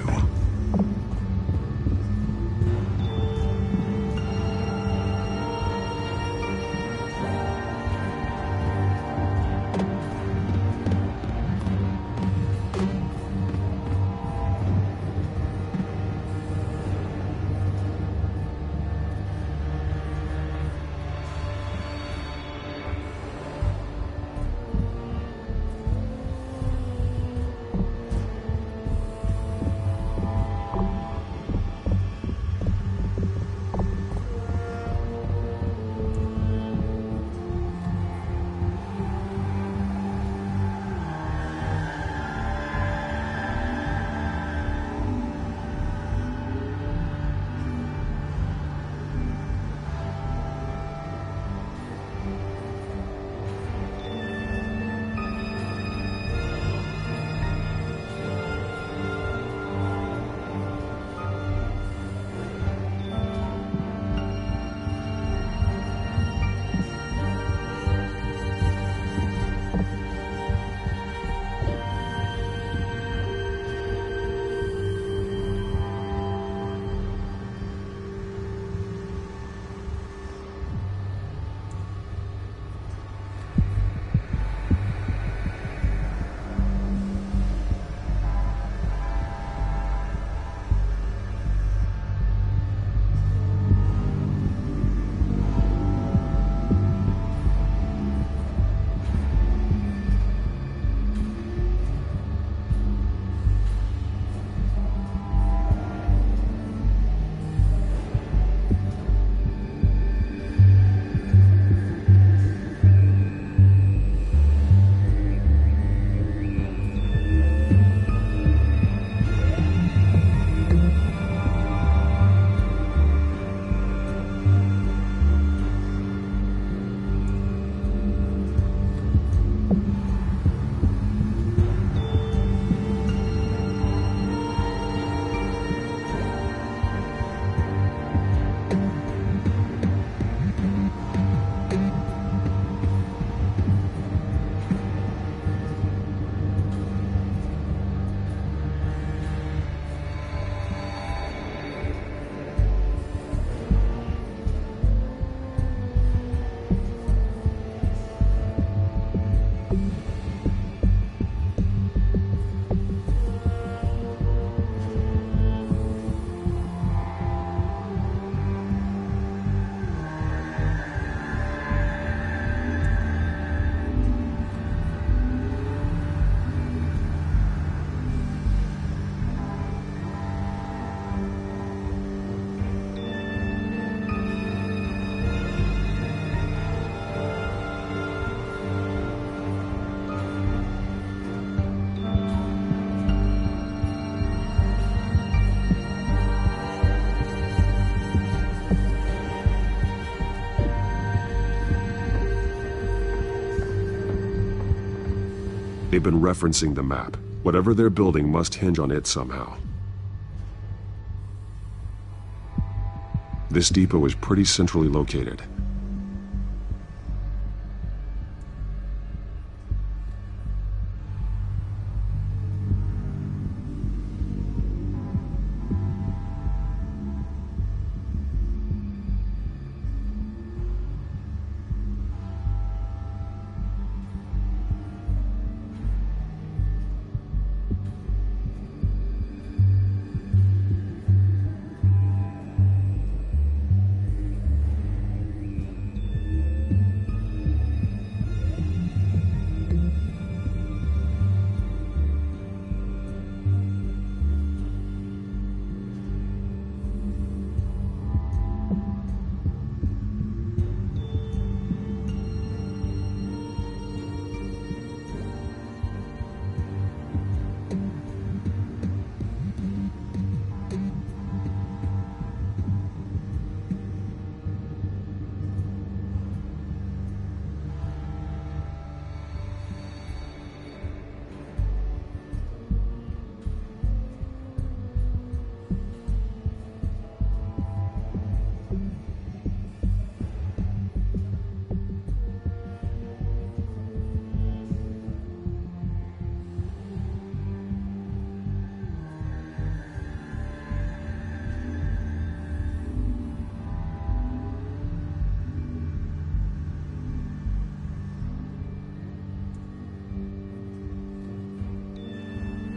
They've been referencing the map. Whatever they're building must hinge on it somehow. This depot is pretty centrally located.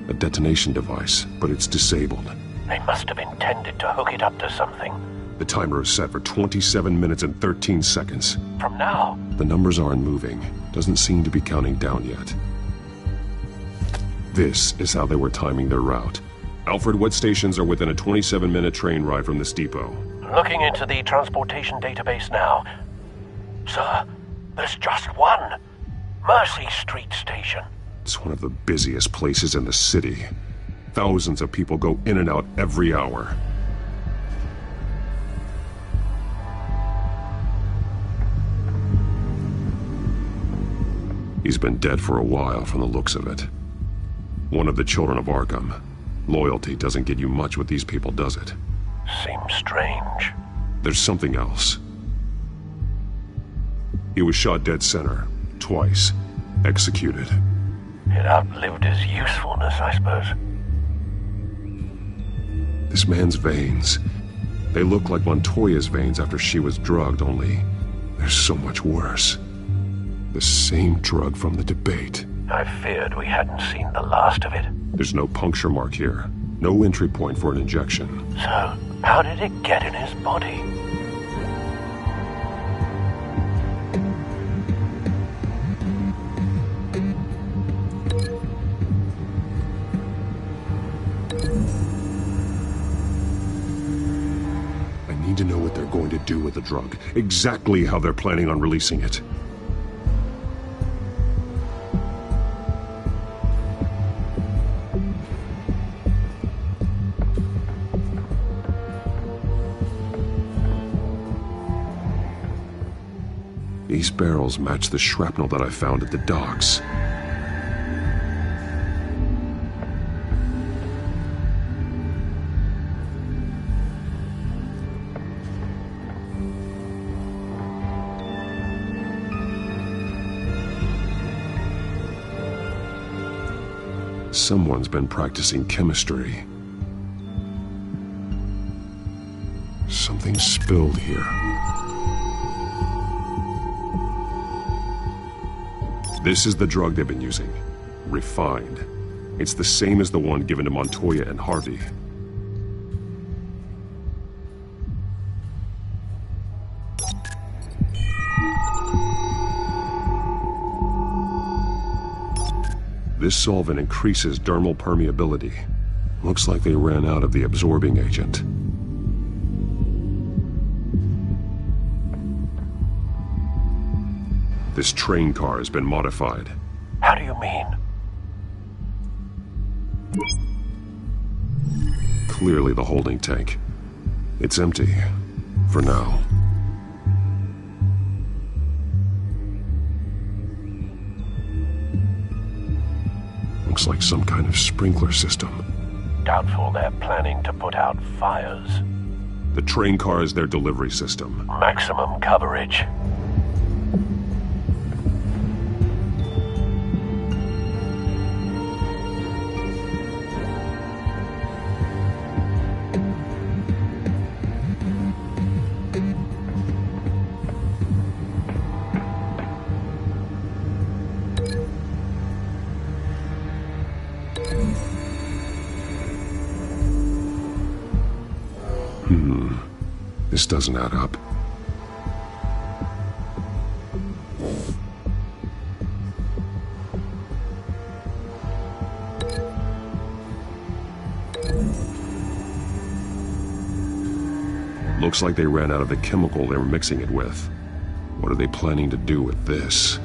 A detonation device, but it's disabled. They must have intended to hook it up to something. The timer is set for 27 minutes and 13 seconds. From now? The numbers aren't moving. Doesn't seem to be counting down yet. This is how they were timing their route. Alfred, what stations are within a 27-minute train ride from this depot? Looking into the transportation database now. Sir, there's just one. Mercy Street Station. It's one of the busiest places in the city. Thousands of people go in and out every hour. He's been dead for a while from the looks of it. One of the children of Arkham. Loyalty doesn't get you much with these people, does it? Seems strange. There's something else. He was shot dead center, twice, executed. It outlived his usefulness, I suppose. This man's veins. They look like Montoya's veins after she was drugged, only they're so much worse. The same drug from the debate. I feared we hadn't seen the last of it. There's no puncture mark here. No entry point for an injection. So, how did it get in his body? I need to know what they're going to do with the drug. Exactly how they're planning on releasing it. These barrels match the shrapnel that I found at the docks. Someone's been practicing chemistry. Something spilled here. This is the drug they've been using. Refined. It's the same as the one given to Montoya and Harvey. This solvent increases dermal permeability. Looks like they ran out of the absorbing agent. This train car has been modified. How do you mean? Clearly the holding tank. It's empty. For now. Looks like some kind of sprinkler system. Doubtful they're planning to put out fires. The train car is their delivery system. Maximum coverage. This doesn't add up. Looks like they ran out of the chemical they were mixing it with. What are they planning to do with this?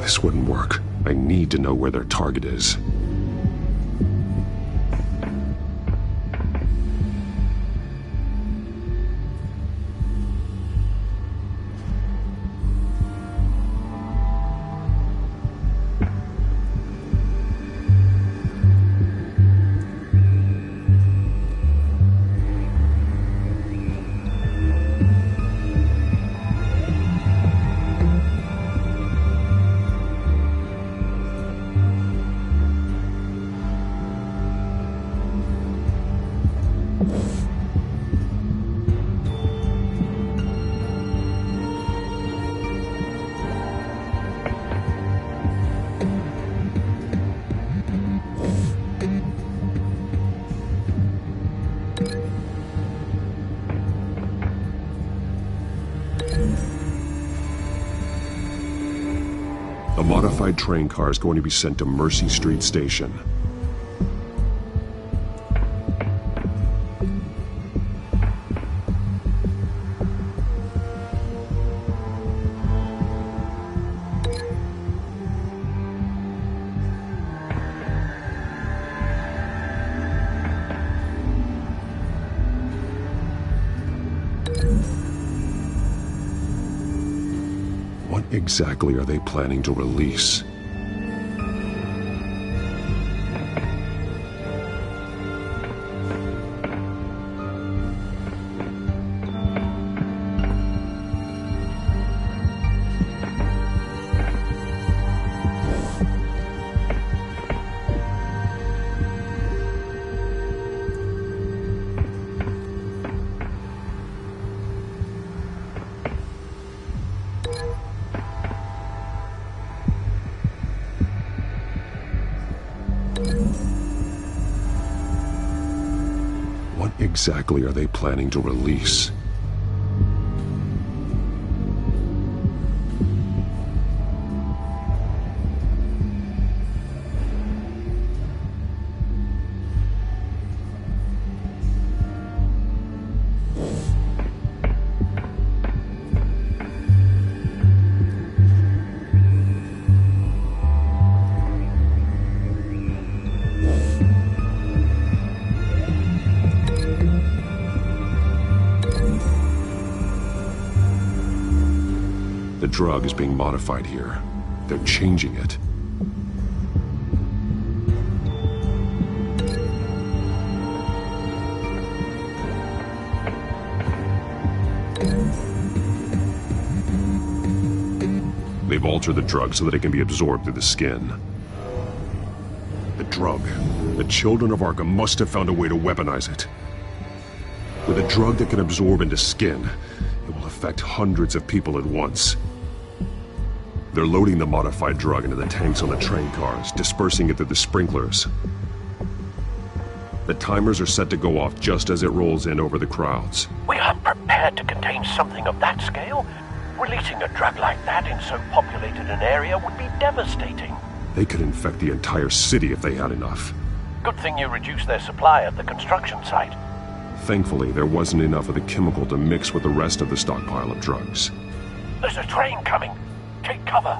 This wouldn't work. I need to know where their target is. A modified train car is going to be sent to Mercy Street Station. What exactly are they planning to release? What exactly are they planning to release? The drug is being modified here. They're changing it. They've altered the drug so that it can be absorbed through the skin. The drug. The children of Arkham must have found a way to weaponize it. With a drug that can absorb into skin, it will affect hundreds of people at once. They're loading the modified drug into the tanks on the train cars, dispersing it through the sprinklers. The timers are set to go off just as it rolls in over the crowds. We aren't prepared to contain something of that scale. Releasing a drug like that in so populated an area would be devastating. They could infect the entire city if they had enough. Good thing you reduced their supply at the construction site. Thankfully, there wasn't enough of the chemical to mix with the rest of the stockpile of drugs. There's a train coming. Take cover.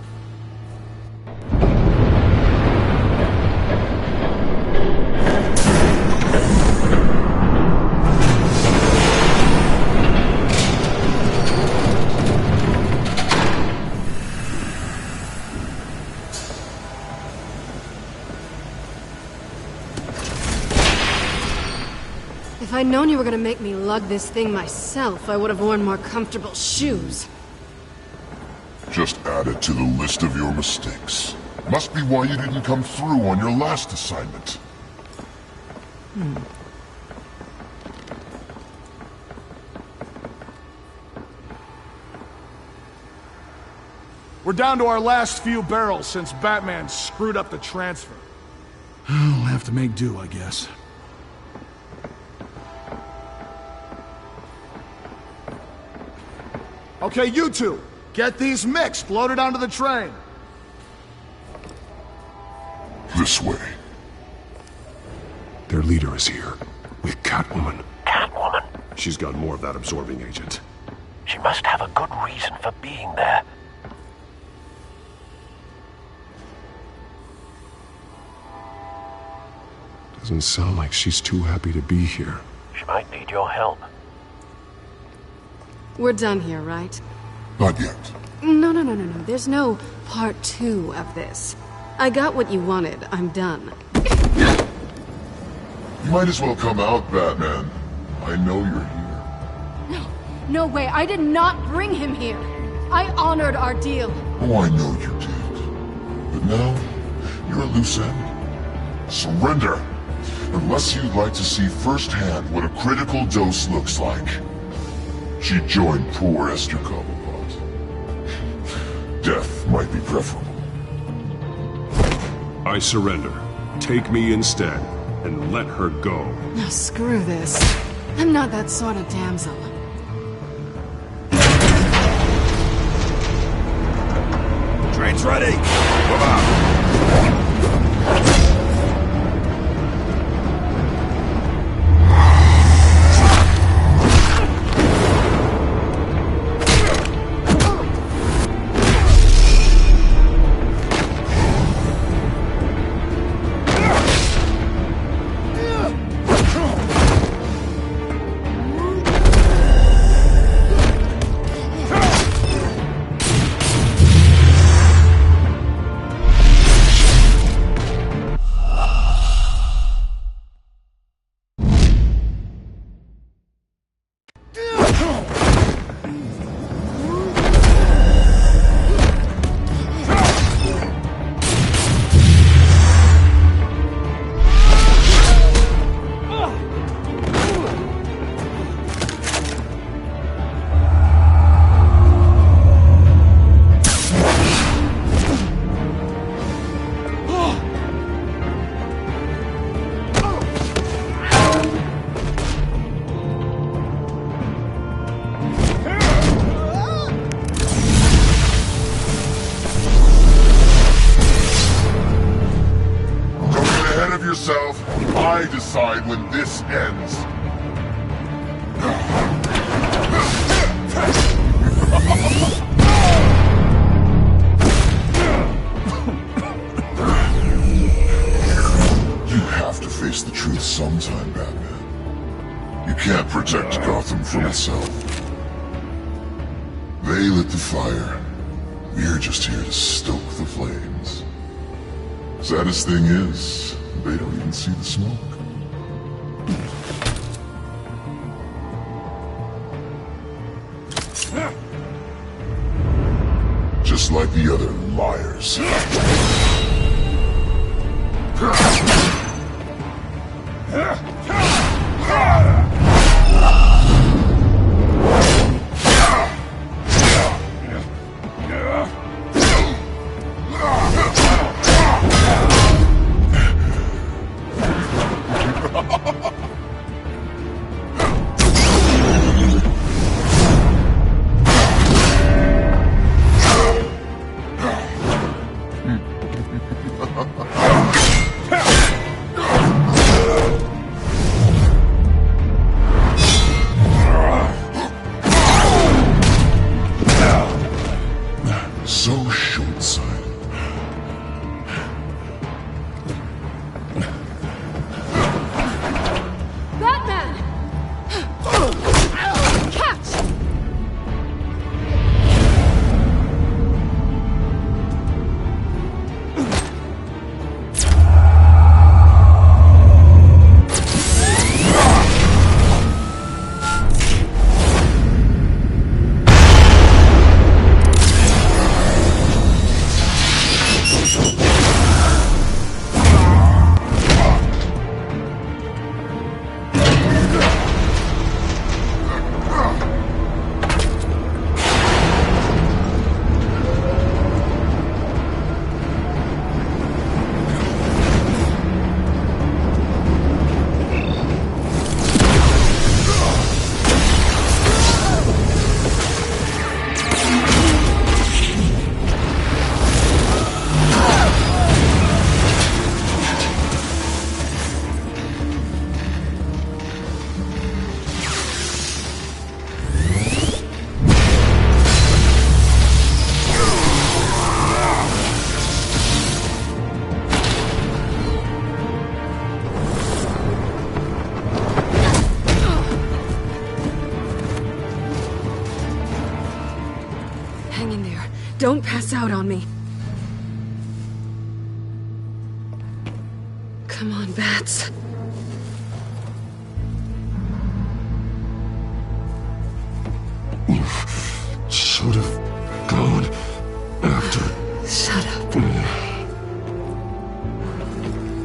If I'd known you were gonna make me lug this thing myself, I would have worn more comfortable shoes. Just add it to the list of your mistakes. Must be why you didn't come through on your last assignment. We're down to our last few barrels since Batman screwed up the transfer. We'll have to make do, I guess. Okay, you two, get these mixed, loaded onto the train. This way. Their leader is here, with Catwoman. Catwoman? She's got more of that absorbing agent. She must have a good reason for being there. Doesn't sound like she's too happy to be here. She might need your help. We're done here, right? Not yet. No. There's no part 2 of this. I got what you wanted. I'm done. You might as well come out, Batman. I know you're here. No way. I did not bring him here. I honored our deal. Oh, I know you did. But now, you're a loose end. Surrender. Unless you'd like to see firsthand what a critical dose looks like. She joined poor Esther Cobblepot. Death might be preferable. I surrender. Take me instead, and let her go. No, screw this. I'm not that sort of damsel. Train's ready! Move out! I decide when this ends. You have to face the truth sometime, Batman. You can't protect Gotham from itself. They lit the fire. We're just here to stoke the flames. Saddest thing is, they don't even see the smoke. Just like the other liars. Don't pass out on me. Come on, Bats. You should have gone after... Shut up.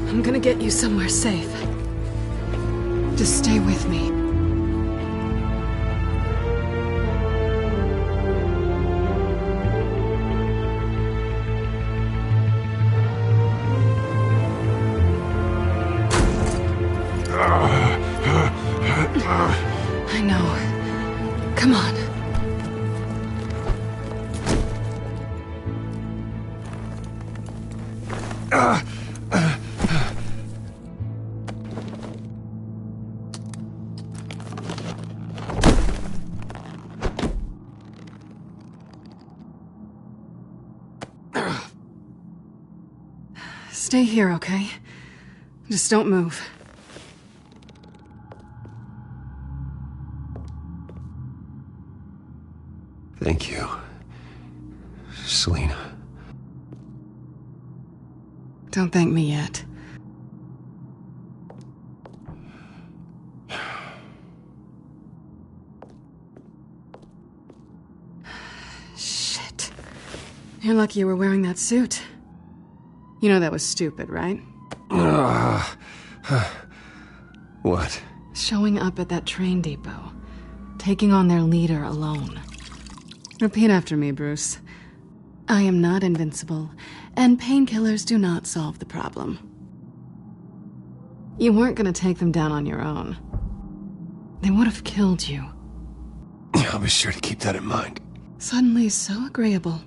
I'm gonna get you somewhere safe. Just stay with me. I know. Come on. Stay here, okay? Just don't move. Thank you, Selina. Don't thank me yet. Shit. You're lucky you were wearing that suit. You know that was stupid, right? What? Showing up at that train depot. Taking on their leader alone. Repeat after me, Bruce. I am not invincible, and painkillers do not solve the problem. You weren't gonna take them down on your own. They would have killed you. I'll be sure to keep that in mind. Suddenly so agreeable.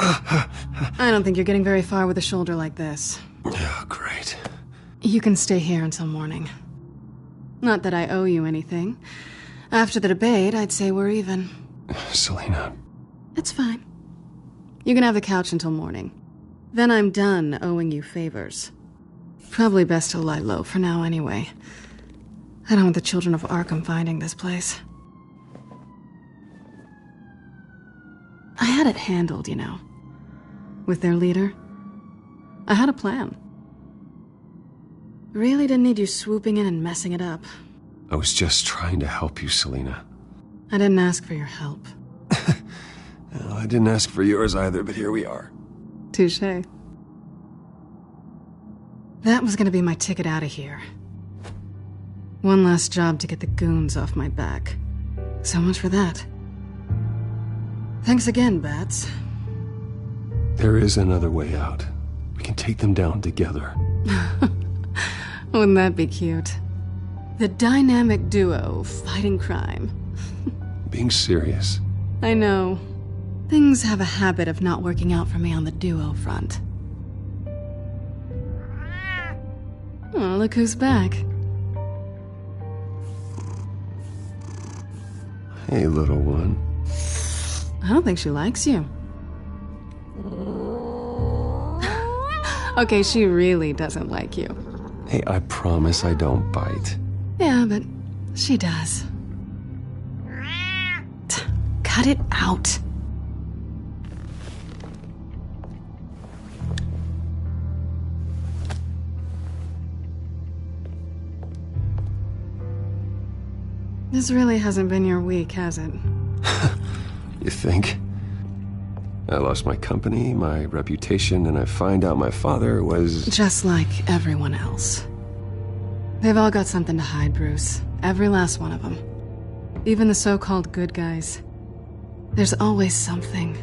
I don't think you're getting very far with a shoulder like this. Oh, great. You can stay here until morning. Not that I owe you anything. After the debate, I'd say we're even. Selina. It's fine. You can have the couch until morning. Then I'm done owing you favors. Probably best to lie low for now anyway. I don't want the children of Arkham finding this place. I had it handled, you know. With their leader. I had a plan. Really didn't need you swooping in and messing it up. I was just trying to help you, Selina. I didn't ask for your help. Well, I didn't ask for yours either, but here we are. Touché. That was gonna be my ticket out of here. One last job to get the goons off my back. So much for that. Thanks again, Bats. There is another way out. We can take them down together. Wouldn't that be cute? The dynamic duo fighting crime. Being serious. I know. Things have a habit of not working out for me on the duo front. Oh, look who's back. Hey, little one. I don't think she likes you. Okay, she really doesn't like you. Hey, I promise I don't bite. Yeah, but she does. Cut it out. This really hasn't been your week, has it? You think? I lost my company, my reputation, and I find out my father was... Just like everyone else. They've all got something to hide, Bruce. Every last one of them. Even the so-called good guys. There's always something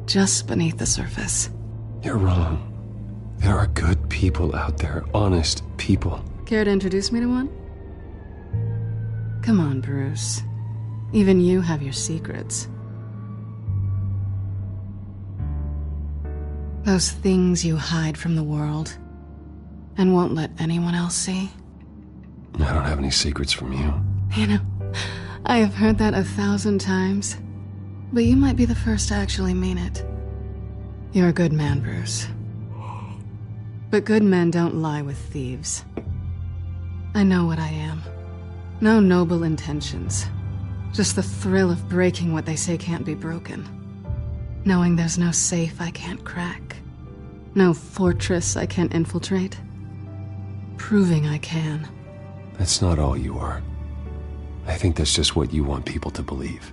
just beneath the surface. You're wrong. There are good people out there, honest people. Care to introduce me to one? Come on, Bruce. Even you have your secrets. Those things you hide from the world and won't let anyone else see. I don't have any secrets from you. You know, I have heard that 1,000 times, but you might be the first to actually mean it. You're a good man, Bruce. But good men don't lie with thieves. I know what I am. No noble intentions. Just the thrill of breaking what they say can't be broken. Knowing there's no safe I can't crack. No fortress I can't infiltrate. Proving I can. That's not all you are. I think that's just what you want people to believe.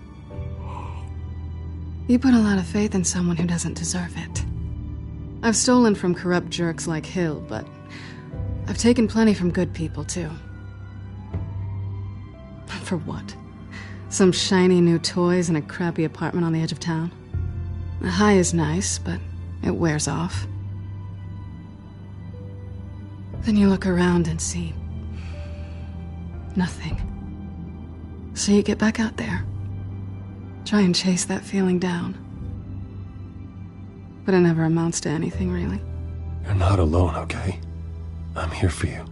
You put a lot of faith in someone who doesn't deserve it. I've stolen from corrupt jerks like Hill, but I've taken plenty from good people, too. For what? Some shiny new toys in a crappy apartment on the edge of town? The high is nice, but it wears off. Then you look around and see nothing. So you get back out there. Try and chase that feeling down. But it never amounts to anything, really. You're not alone, okay? I'm here for you.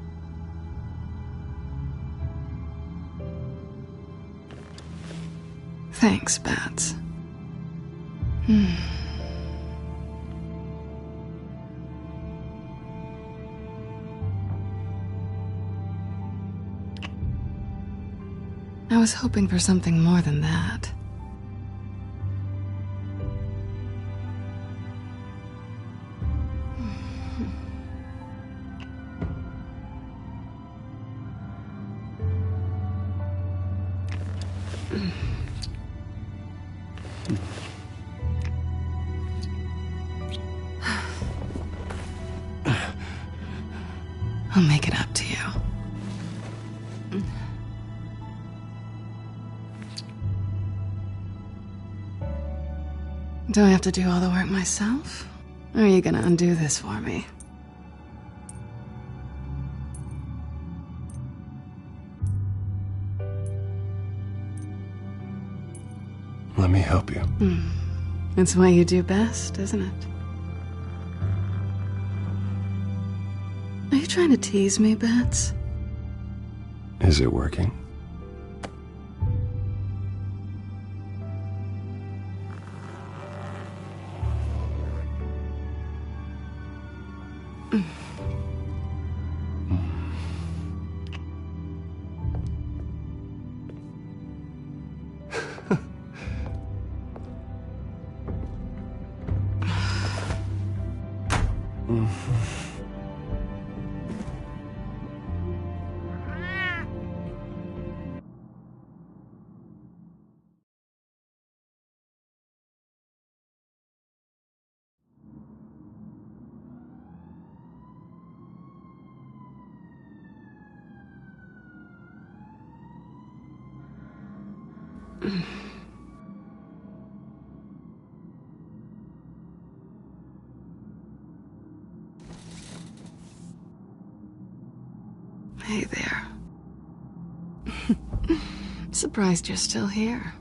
Thanks, Bats. I was hoping for something more than that. I'll make it up to you. Do I have to do all the work myself? Or are you gonna undo this for me? Let me help you. It's what you do best, isn't it? Are you trying to tease me, Bats? Is it working? Hey there. Surprised you're still here.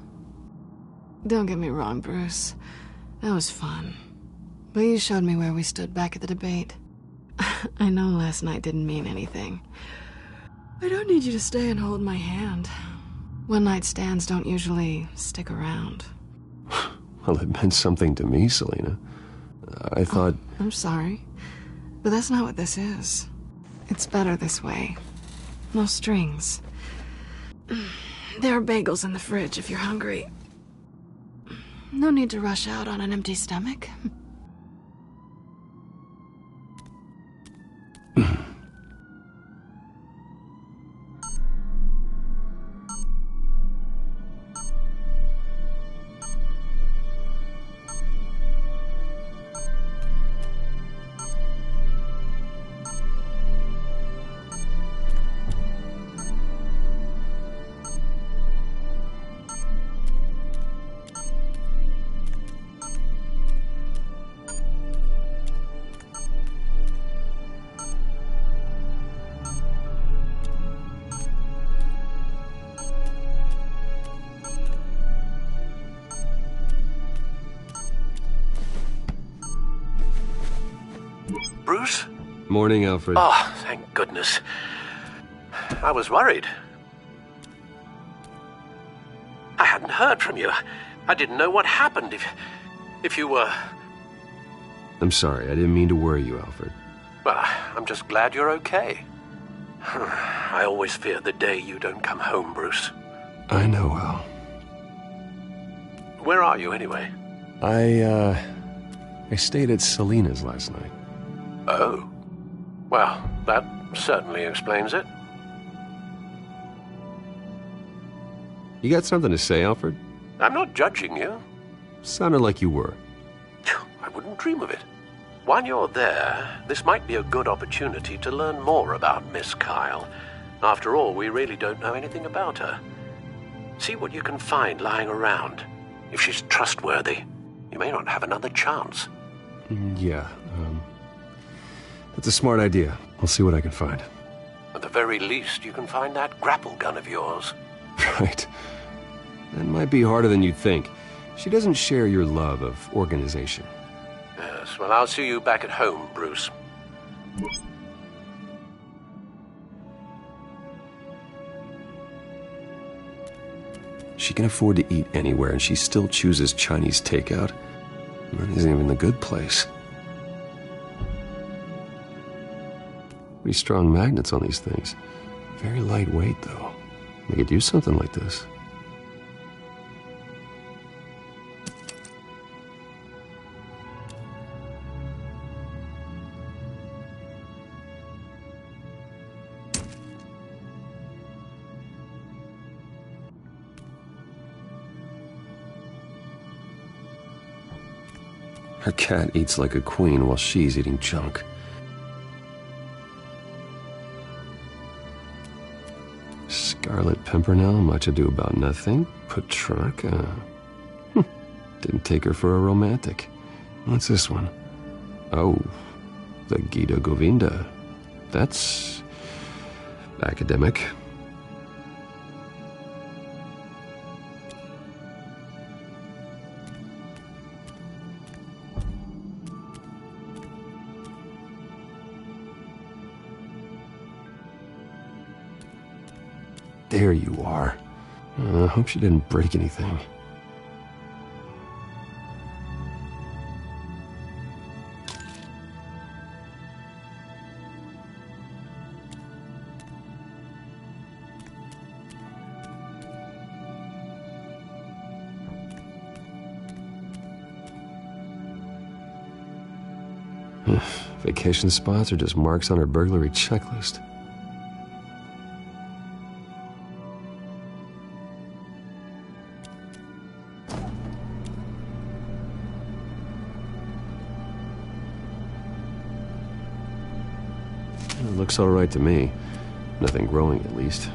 Don't get me wrong, Bruce. That was fun. But you showed me where we stood back at the debate. I know last night didn't mean anything. I don't need you to stay and hold my hand. One-night stands don't usually stick around. Well, it meant something to me, Selena. I thought... I'm sorry, but that's not what this is. It's better this way. No strings. There are bagels in the fridge if you're hungry. No need to rush out on an empty stomach. Bruce? Morning, Alfred. Oh, thank goodness. I was worried. I hadn't heard from you. I didn't know what happened if you were... I'm sorry, I didn't mean to worry you, Alfred. Well, I'm just glad you're okay. I always fear the day you don't come home, Bruce. I know, Al. Where are you, anyway? I stayed at Selena's last night. Oh. Well, that certainly explains it. You got something to say, Alfred? I'm not judging you. Sounded like you were. I wouldn't dream of it. While you're there, this might be a good opportunity to learn more about Miss Kyle. After all, we really don't know anything about her. See what you can find lying around. If she's trustworthy, you may not have another chance. Yeah, that's a smart idea. I'll see what I can find. At the very least, you can find that grapple gun of yours. Right. That might be harder than you'd think. She doesn't share your love of organization. Yes, well, I'll see you back at home, Bruce. She can afford to eat anywhere, and she still chooses Chinese takeout. That isn't even the good place. Pretty strong magnets on these things. Very lightweight, though. They could use something like this. Her cat eats like a queen while she's eating junk. Scarlet Pimpernel, much ado about nothing. Petrarca. Didn't take her for a romantic. What's this one? Oh, the Gita Govinda. That's academic. There you are. I hope she didn't break anything. Vacation spots are just marks on her burglary checklist. It looks all right to me. Nothing growing, at least.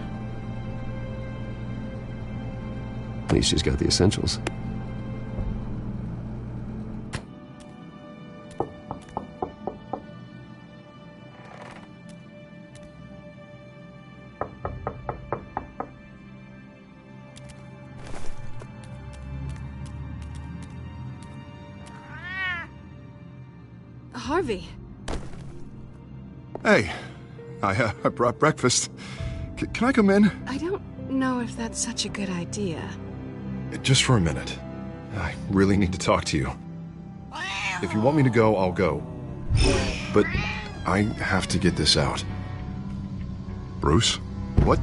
At least she's got the essentials. Harvey. Hey, I brought breakfast. Can I come in? I don't know if that's such a good idea. Just for a minute. I really need to talk to you. If you want me to go, I'll go. But I have to get this out. Bruce? What,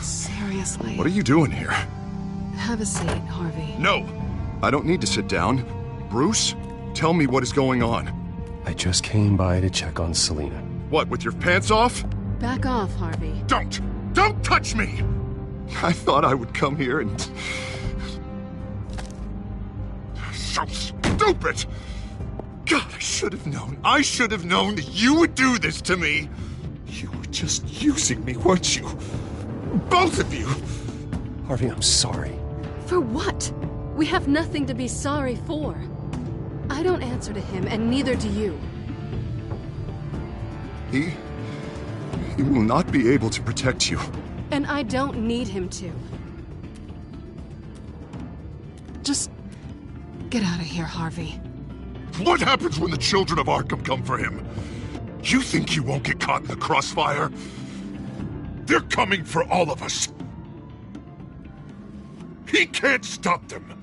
Seriously? What are you doing here? Have a seat, Harvey. No! I don't need to sit down. Bruce, tell me what is going on. I just came by to check on Selena. What, with your pants off? Back off, Harvey. Don't! Don't touch me! I thought I would come here and... So stupid! God, I should have known. I should have known that you would do this to me. You were just using me, weren't you? Both of you! Harvey, I'm sorry. For what? We have nothing to be sorry for. I don't answer to him, and neither do you. He will not be able to protect you. And I don't need him to. Just get out of here, Harvey. What happens when the children of Arkham come for him? You think he won't get caught in the crossfire? They're coming for all of us. He can't stop them.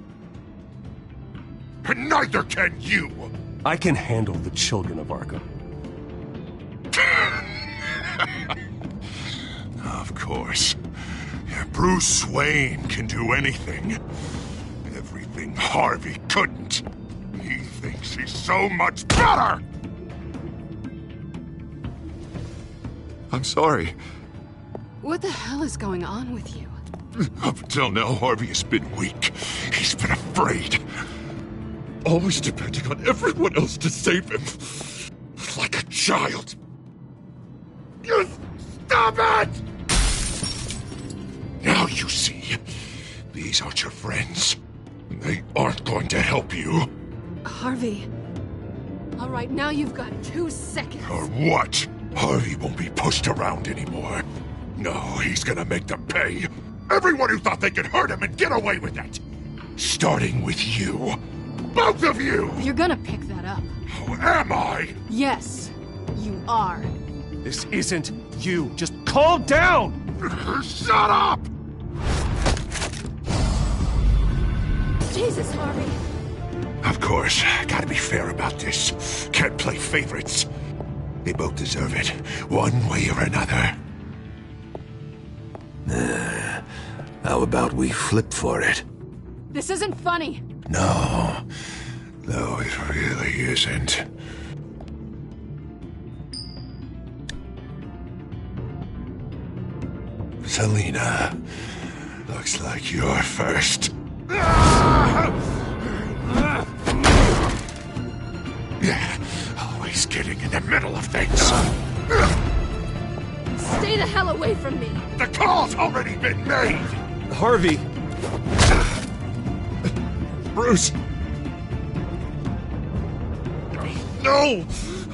And neither can you. I can handle the children of Arkham. course. Bruce Wayne can do anything. Everything Harvey couldn't. He thinks he's so much better! I'm sorry. What the hell is going on with you? Up until now, Harvey has been weak. He's been afraid. Always depending on everyone else to save him. Like a child. You stop it! Now you see. These aren't your friends. They aren't going to help you. Harvey. All right, now you've got 2 seconds. Or what? Harvey won't be pushed around anymore. No, he's gonna make them pay. Everyone who thought they could hurt him and get away with it. Starting with you. Both of you! You're gonna pick that up. Who am I? Yes, you are. This isn't you. Just calm down! Shut up! Jesus, Harvey. Of course, gotta be fair about this. Can't play favorites. They both deserve it, one way or another. How about we flip for it? This isn't funny. No, it really isn't. Selina, looks like you're first. Yeah, always getting in the middle of things. Stay the hell away from me. The call's already been made. Harvey. Bruce. No,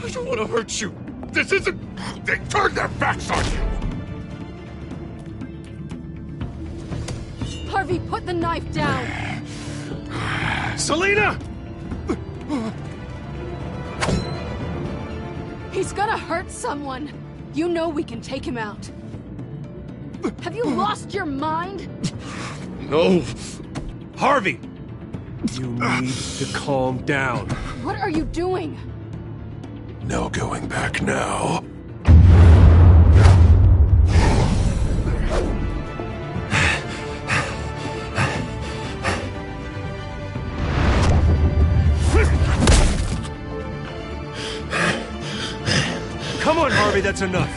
I don't want to hurt you. This isn't... They turned their backs on you. Harvey, put the knife down. Selina! He's gonna hurt someone. You know we can take him out. Have you lost your mind? No. Harvey! You need to calm down. What are you doing? No going back now. Come on, Harvey, that's enough.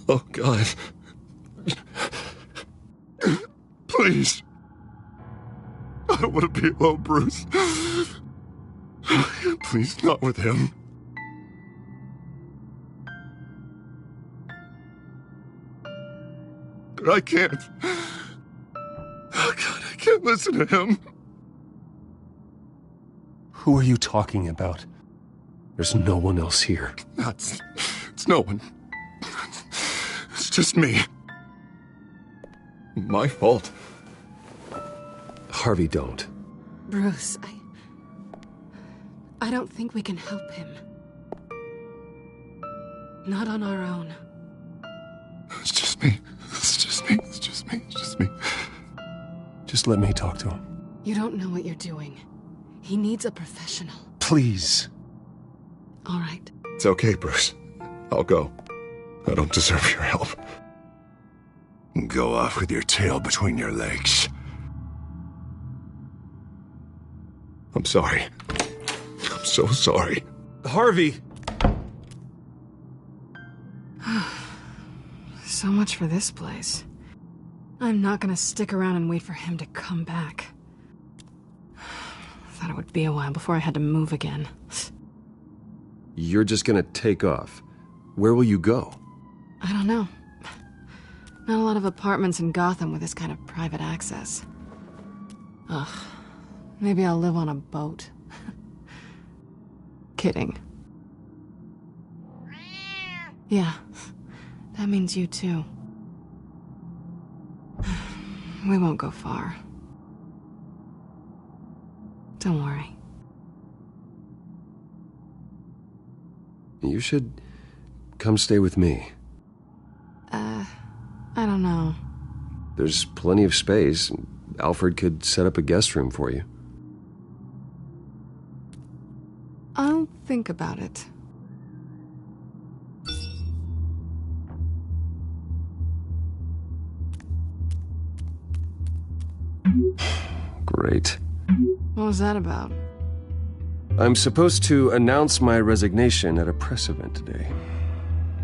Oh, God. Please. I don't want to be alone, Bruce. Please, not with him. But I can't. Oh, God, I can't listen to him. Who are you talking about? There's no one else here. It's no one. It's just me. My fault. Harvey, don't. Bruce, I don't think we can help him. Not on our own. It's just me. It's just me. It's just me. It's just me. Just let me talk to him. You don't know what you're doing. He needs a professional. Please. All right. It's okay, Bruce. I'll go. I don't deserve your help. Go off with your tail between your legs. I'm sorry. I'm so sorry. Harvey! So much for this place. I'm not gonna stick around and wait for him to come back. Thought it would be a while before I had to move again. You're just gonna take off. Where will you go? I don't know. Not a lot of apartments in Gotham with this kind of private access. Ugh. Maybe I'll live on a boat. Kidding. Yeah. That means you too. We won't go far. Don't worry. You should come stay with me. don't know. There's plenty of space. Alfred could set up a guest room for you. I'll think about it. Great. What was that about? I'm supposed to announce my resignation at a press event today.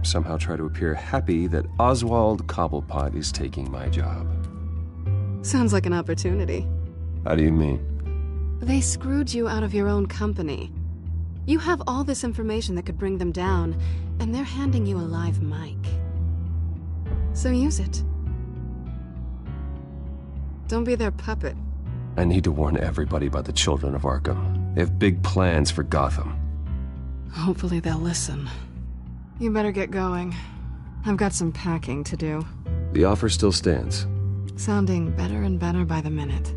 Somehow try to appear happy that Oswald Cobblepot is taking my job. Sounds like an opportunity. How do you mean? They screwed you out of your own company. You have all this information that could bring them down, and they're handing you a live mic. So use it. Don't be their puppet. I need to warn everybody about the children of Arkham. They have big plans for Gotham. Hopefully they'll listen. You better get going. I've got some packing to do. The offer still stands. Sounding better and better by the minute.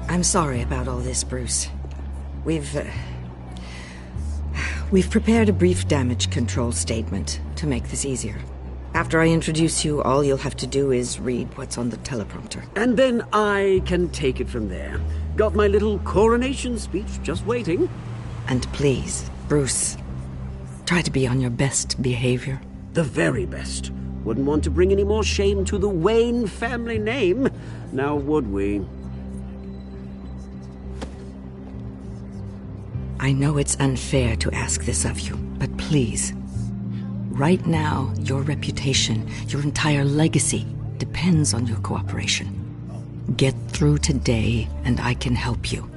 I'm sorry about all this, Bruce. We've prepared a brief damage control statement to make this easier. After I introduce you, all you'll have to do is read what's on the teleprompter. And then I can take it from there. Got my little coronation speech just waiting. And please, Bruce, try to be on your best behavior. The very best. Wouldn't want to bring any more shame to the Wayne family name, now would we? I know it's unfair to ask this of you, but please. Right now, your reputation, your entire legacy, depends on your cooperation. Get through today, and I can help you.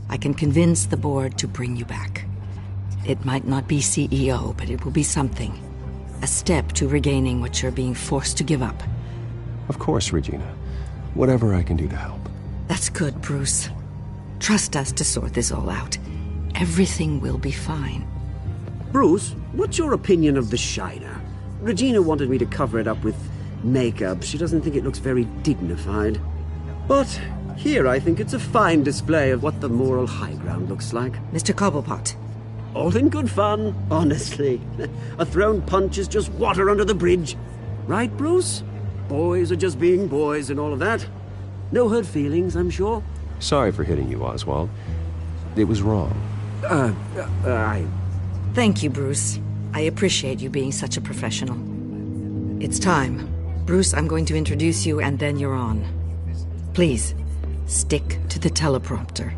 I can convince the board to bring you back. It might not be CEO, but it will be something. A step to regaining what you're being forced to give up. Of course, Regina. Whatever I can do to help. That's good, Bruce. Trust us to sort this all out. Everything will be fine. Bruce, what's your opinion of the Shiner? Regina wanted me to cover it up with makeup. She doesn't think it looks very dignified. But here I think it's a fine display of what the moral high ground looks like. Mr. Cobblepot. All in good fun, honestly. A thrown punch is just water under the bridge. Right, Bruce? Boys are just being boys and all of that. No hurt feelings, I'm sure. Sorry for hitting you, Oswald. It was wrong. Thank you, Bruce. I appreciate you being such a professional. It's time. Bruce, I'm going to introduce you and then you're on. Please, stick to the teleprompter.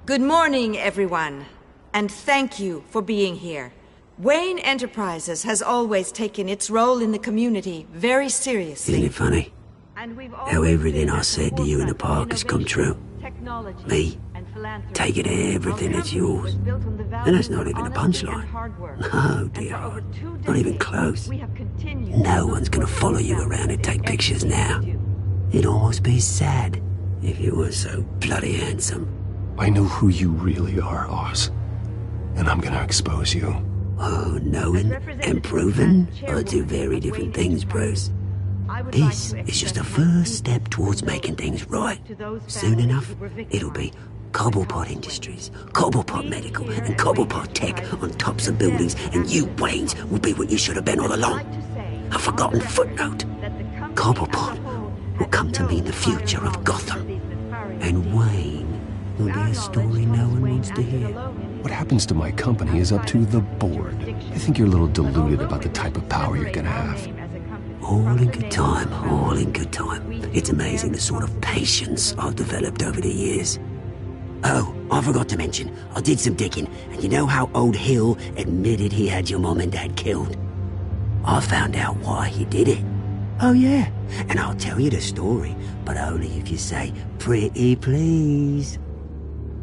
Good morning, everyone. And thank you for being here. Wayne Enterprises has always taken its role in the community very seriously. Isn't it funny? How everything I said to you in the park has come true. Me, taking everything that's yours. And that's not even a punchline. No, dear. Not even close. No one's gonna follow you around and take pictures now. It'd almost be sad if you were so bloody handsome. I know who you really are, Oz. And I'm gonna expose you. Oh, knowing and proving are two very different things, Bruce. This is just a first step towards making things right. Soon enough, it'll be Cobblepot Industries, Cobblepot Medical, and Cobblepot Tech on tops of buildings, and you, Waynes, will be what you should have been all along. A forgotten footnote. Cobblepot will come to mean the future of Gotham. And Wayne will be a story no one wants to hear. What happens to my company is up to the board. I think you're a little deluded about the type of power you're gonna have. All in good time, all in good time. It's amazing the sort of patience I've developed over the years. Oh, I forgot to mention, I did some digging, and you know how old Hill admitted he had your mom and dad killed? I found out why he did it. Oh yeah, and I'll tell you the story, but only if you say, pretty please.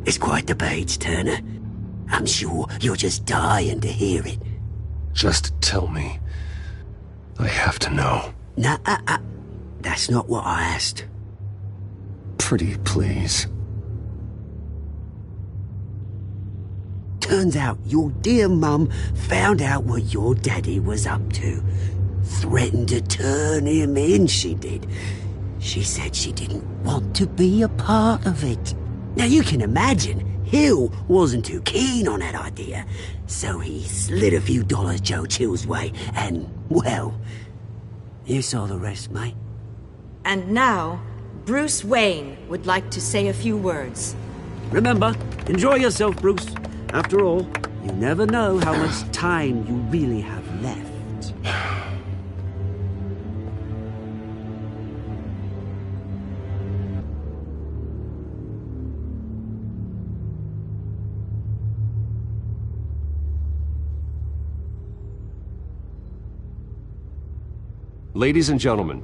It's quite the page turner. I'm sure you're just dying to hear it. Just tell me. I have to know. Nah, that's not what I asked. Pretty please. Turns out your dear mum found out what your daddy was up to. Threatened to turn him in, she did. She said she didn't want to be a part of it. Now you can imagine, Hill wasn't too keen on that idea. So he slid a few dollars Joe Chill's way, and, well, you saw the rest, mate. And now, Bruce Wayne would like to say a few words. Remember, enjoy yourself, Bruce. After all, you never know how much time you really have left. Ladies and gentlemen,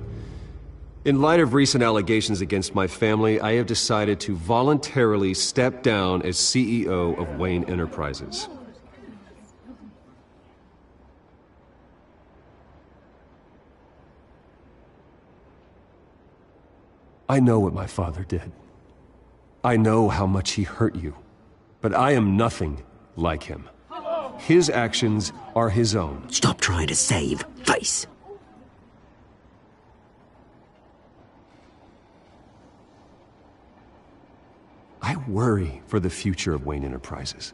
in light of recent allegations against my family, I have decided to voluntarily step down as CEO of Wayne Enterprises. I know what my father did. I know how much he hurt you, but I am nothing like him. His actions are his own. Stop trying to save face. I worry for the future of Wayne Enterprises.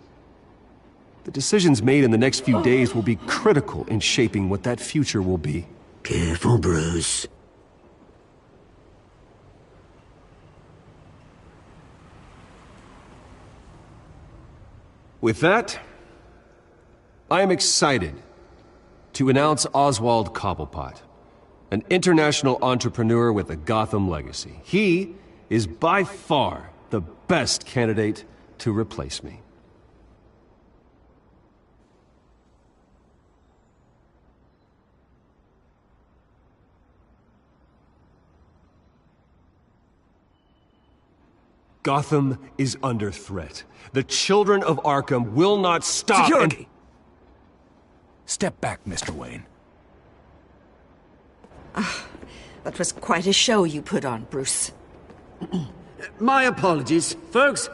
The decisions made in the next few days will be critical in shaping what that future will be. Careful, Bruce. With that, I am excited to announce Oswald Cobblepot, an international entrepreneur with a Gotham legacy. He is by far the best candidate to replace me. Gotham is under threat. The children of Arkham will not stop. Security! Step back, Mr. Wayne. That was quite a show you put on, Bruce. My apologies, folks.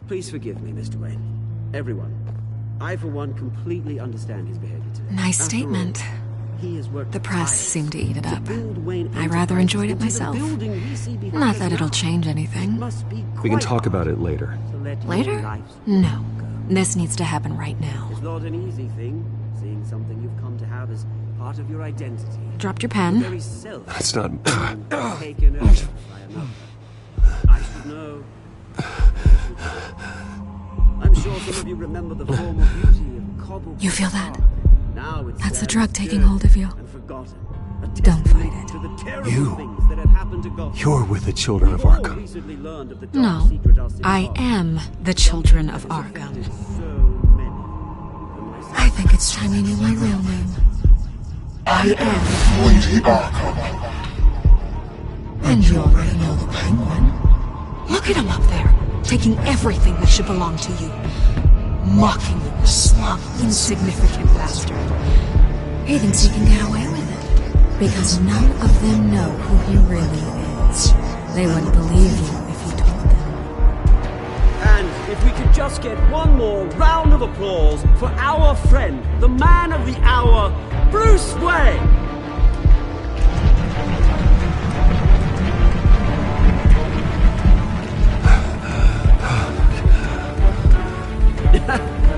Please forgive me, Mr. Wayne. Everyone. I, for one, completely understand his behavior today. Nice statement. The press seemed to eat it up. I rather enjoyed it myself. Not that it'll change anything. We can talk about it later. Later? No. This needs to happen right now. It's not an easy thing, seeing something you've come to have as part of your identity. Dropped your pen. That's not... Taken over by another. I should know. I'm sure some of you remember the former beauty of Cobble. You feel that? Now it's That's the drug taking hold of you. Don't fight it. You're with the children of Arkham. No, I am the children of Arkham. I think it's time you knew my real name. I am Lady Arkham. And you already know the Penguin. Look at him up there, taking everything that should belong to you. Mocking you, slug, insignificant bastard. He thinks he can get away with it. Because none of them know who he really is. They wouldn't believe you if you told them. And if we could just get one more round of applause for our friend, the man of the hour, Bruce Wayne!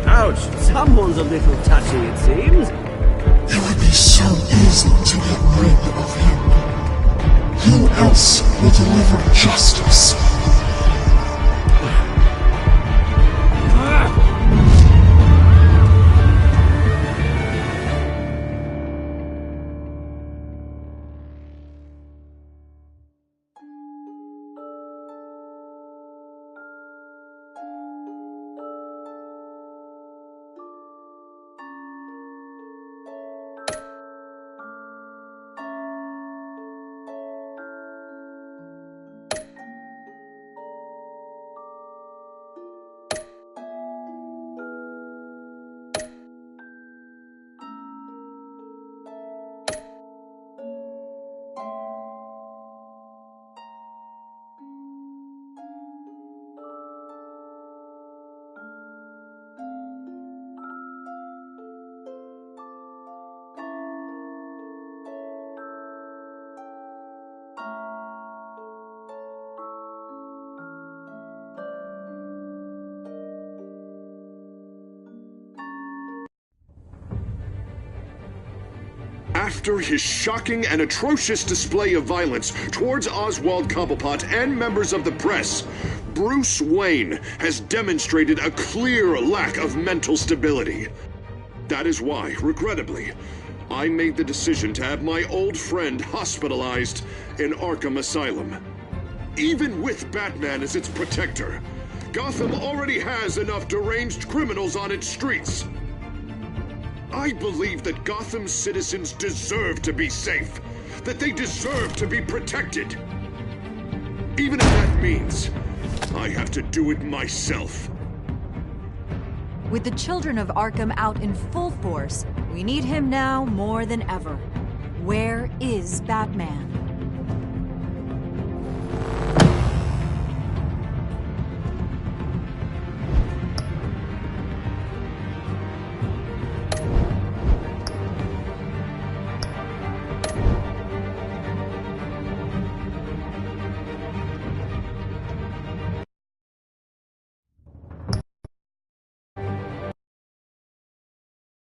Ouch, someone's a little touchy, it seems. It would be so easy to get rid of him. Who else will deliver justice? After his shocking and atrocious display of violence towards Oswald Cobblepot and members of the press, Bruce Wayne has demonstrated a clear lack of mental stability. That is why, regrettably, I made the decision to have my old friend hospitalized in Arkham Asylum. Even with Batman as its protector, Gotham already has enough deranged criminals on its streets. I believe that Gotham's citizens deserve to be safe, that they deserve to be protected. Even if that means I have to do it myself. With the children of Arkham out in full force, we need him now more than ever. Where is Batman?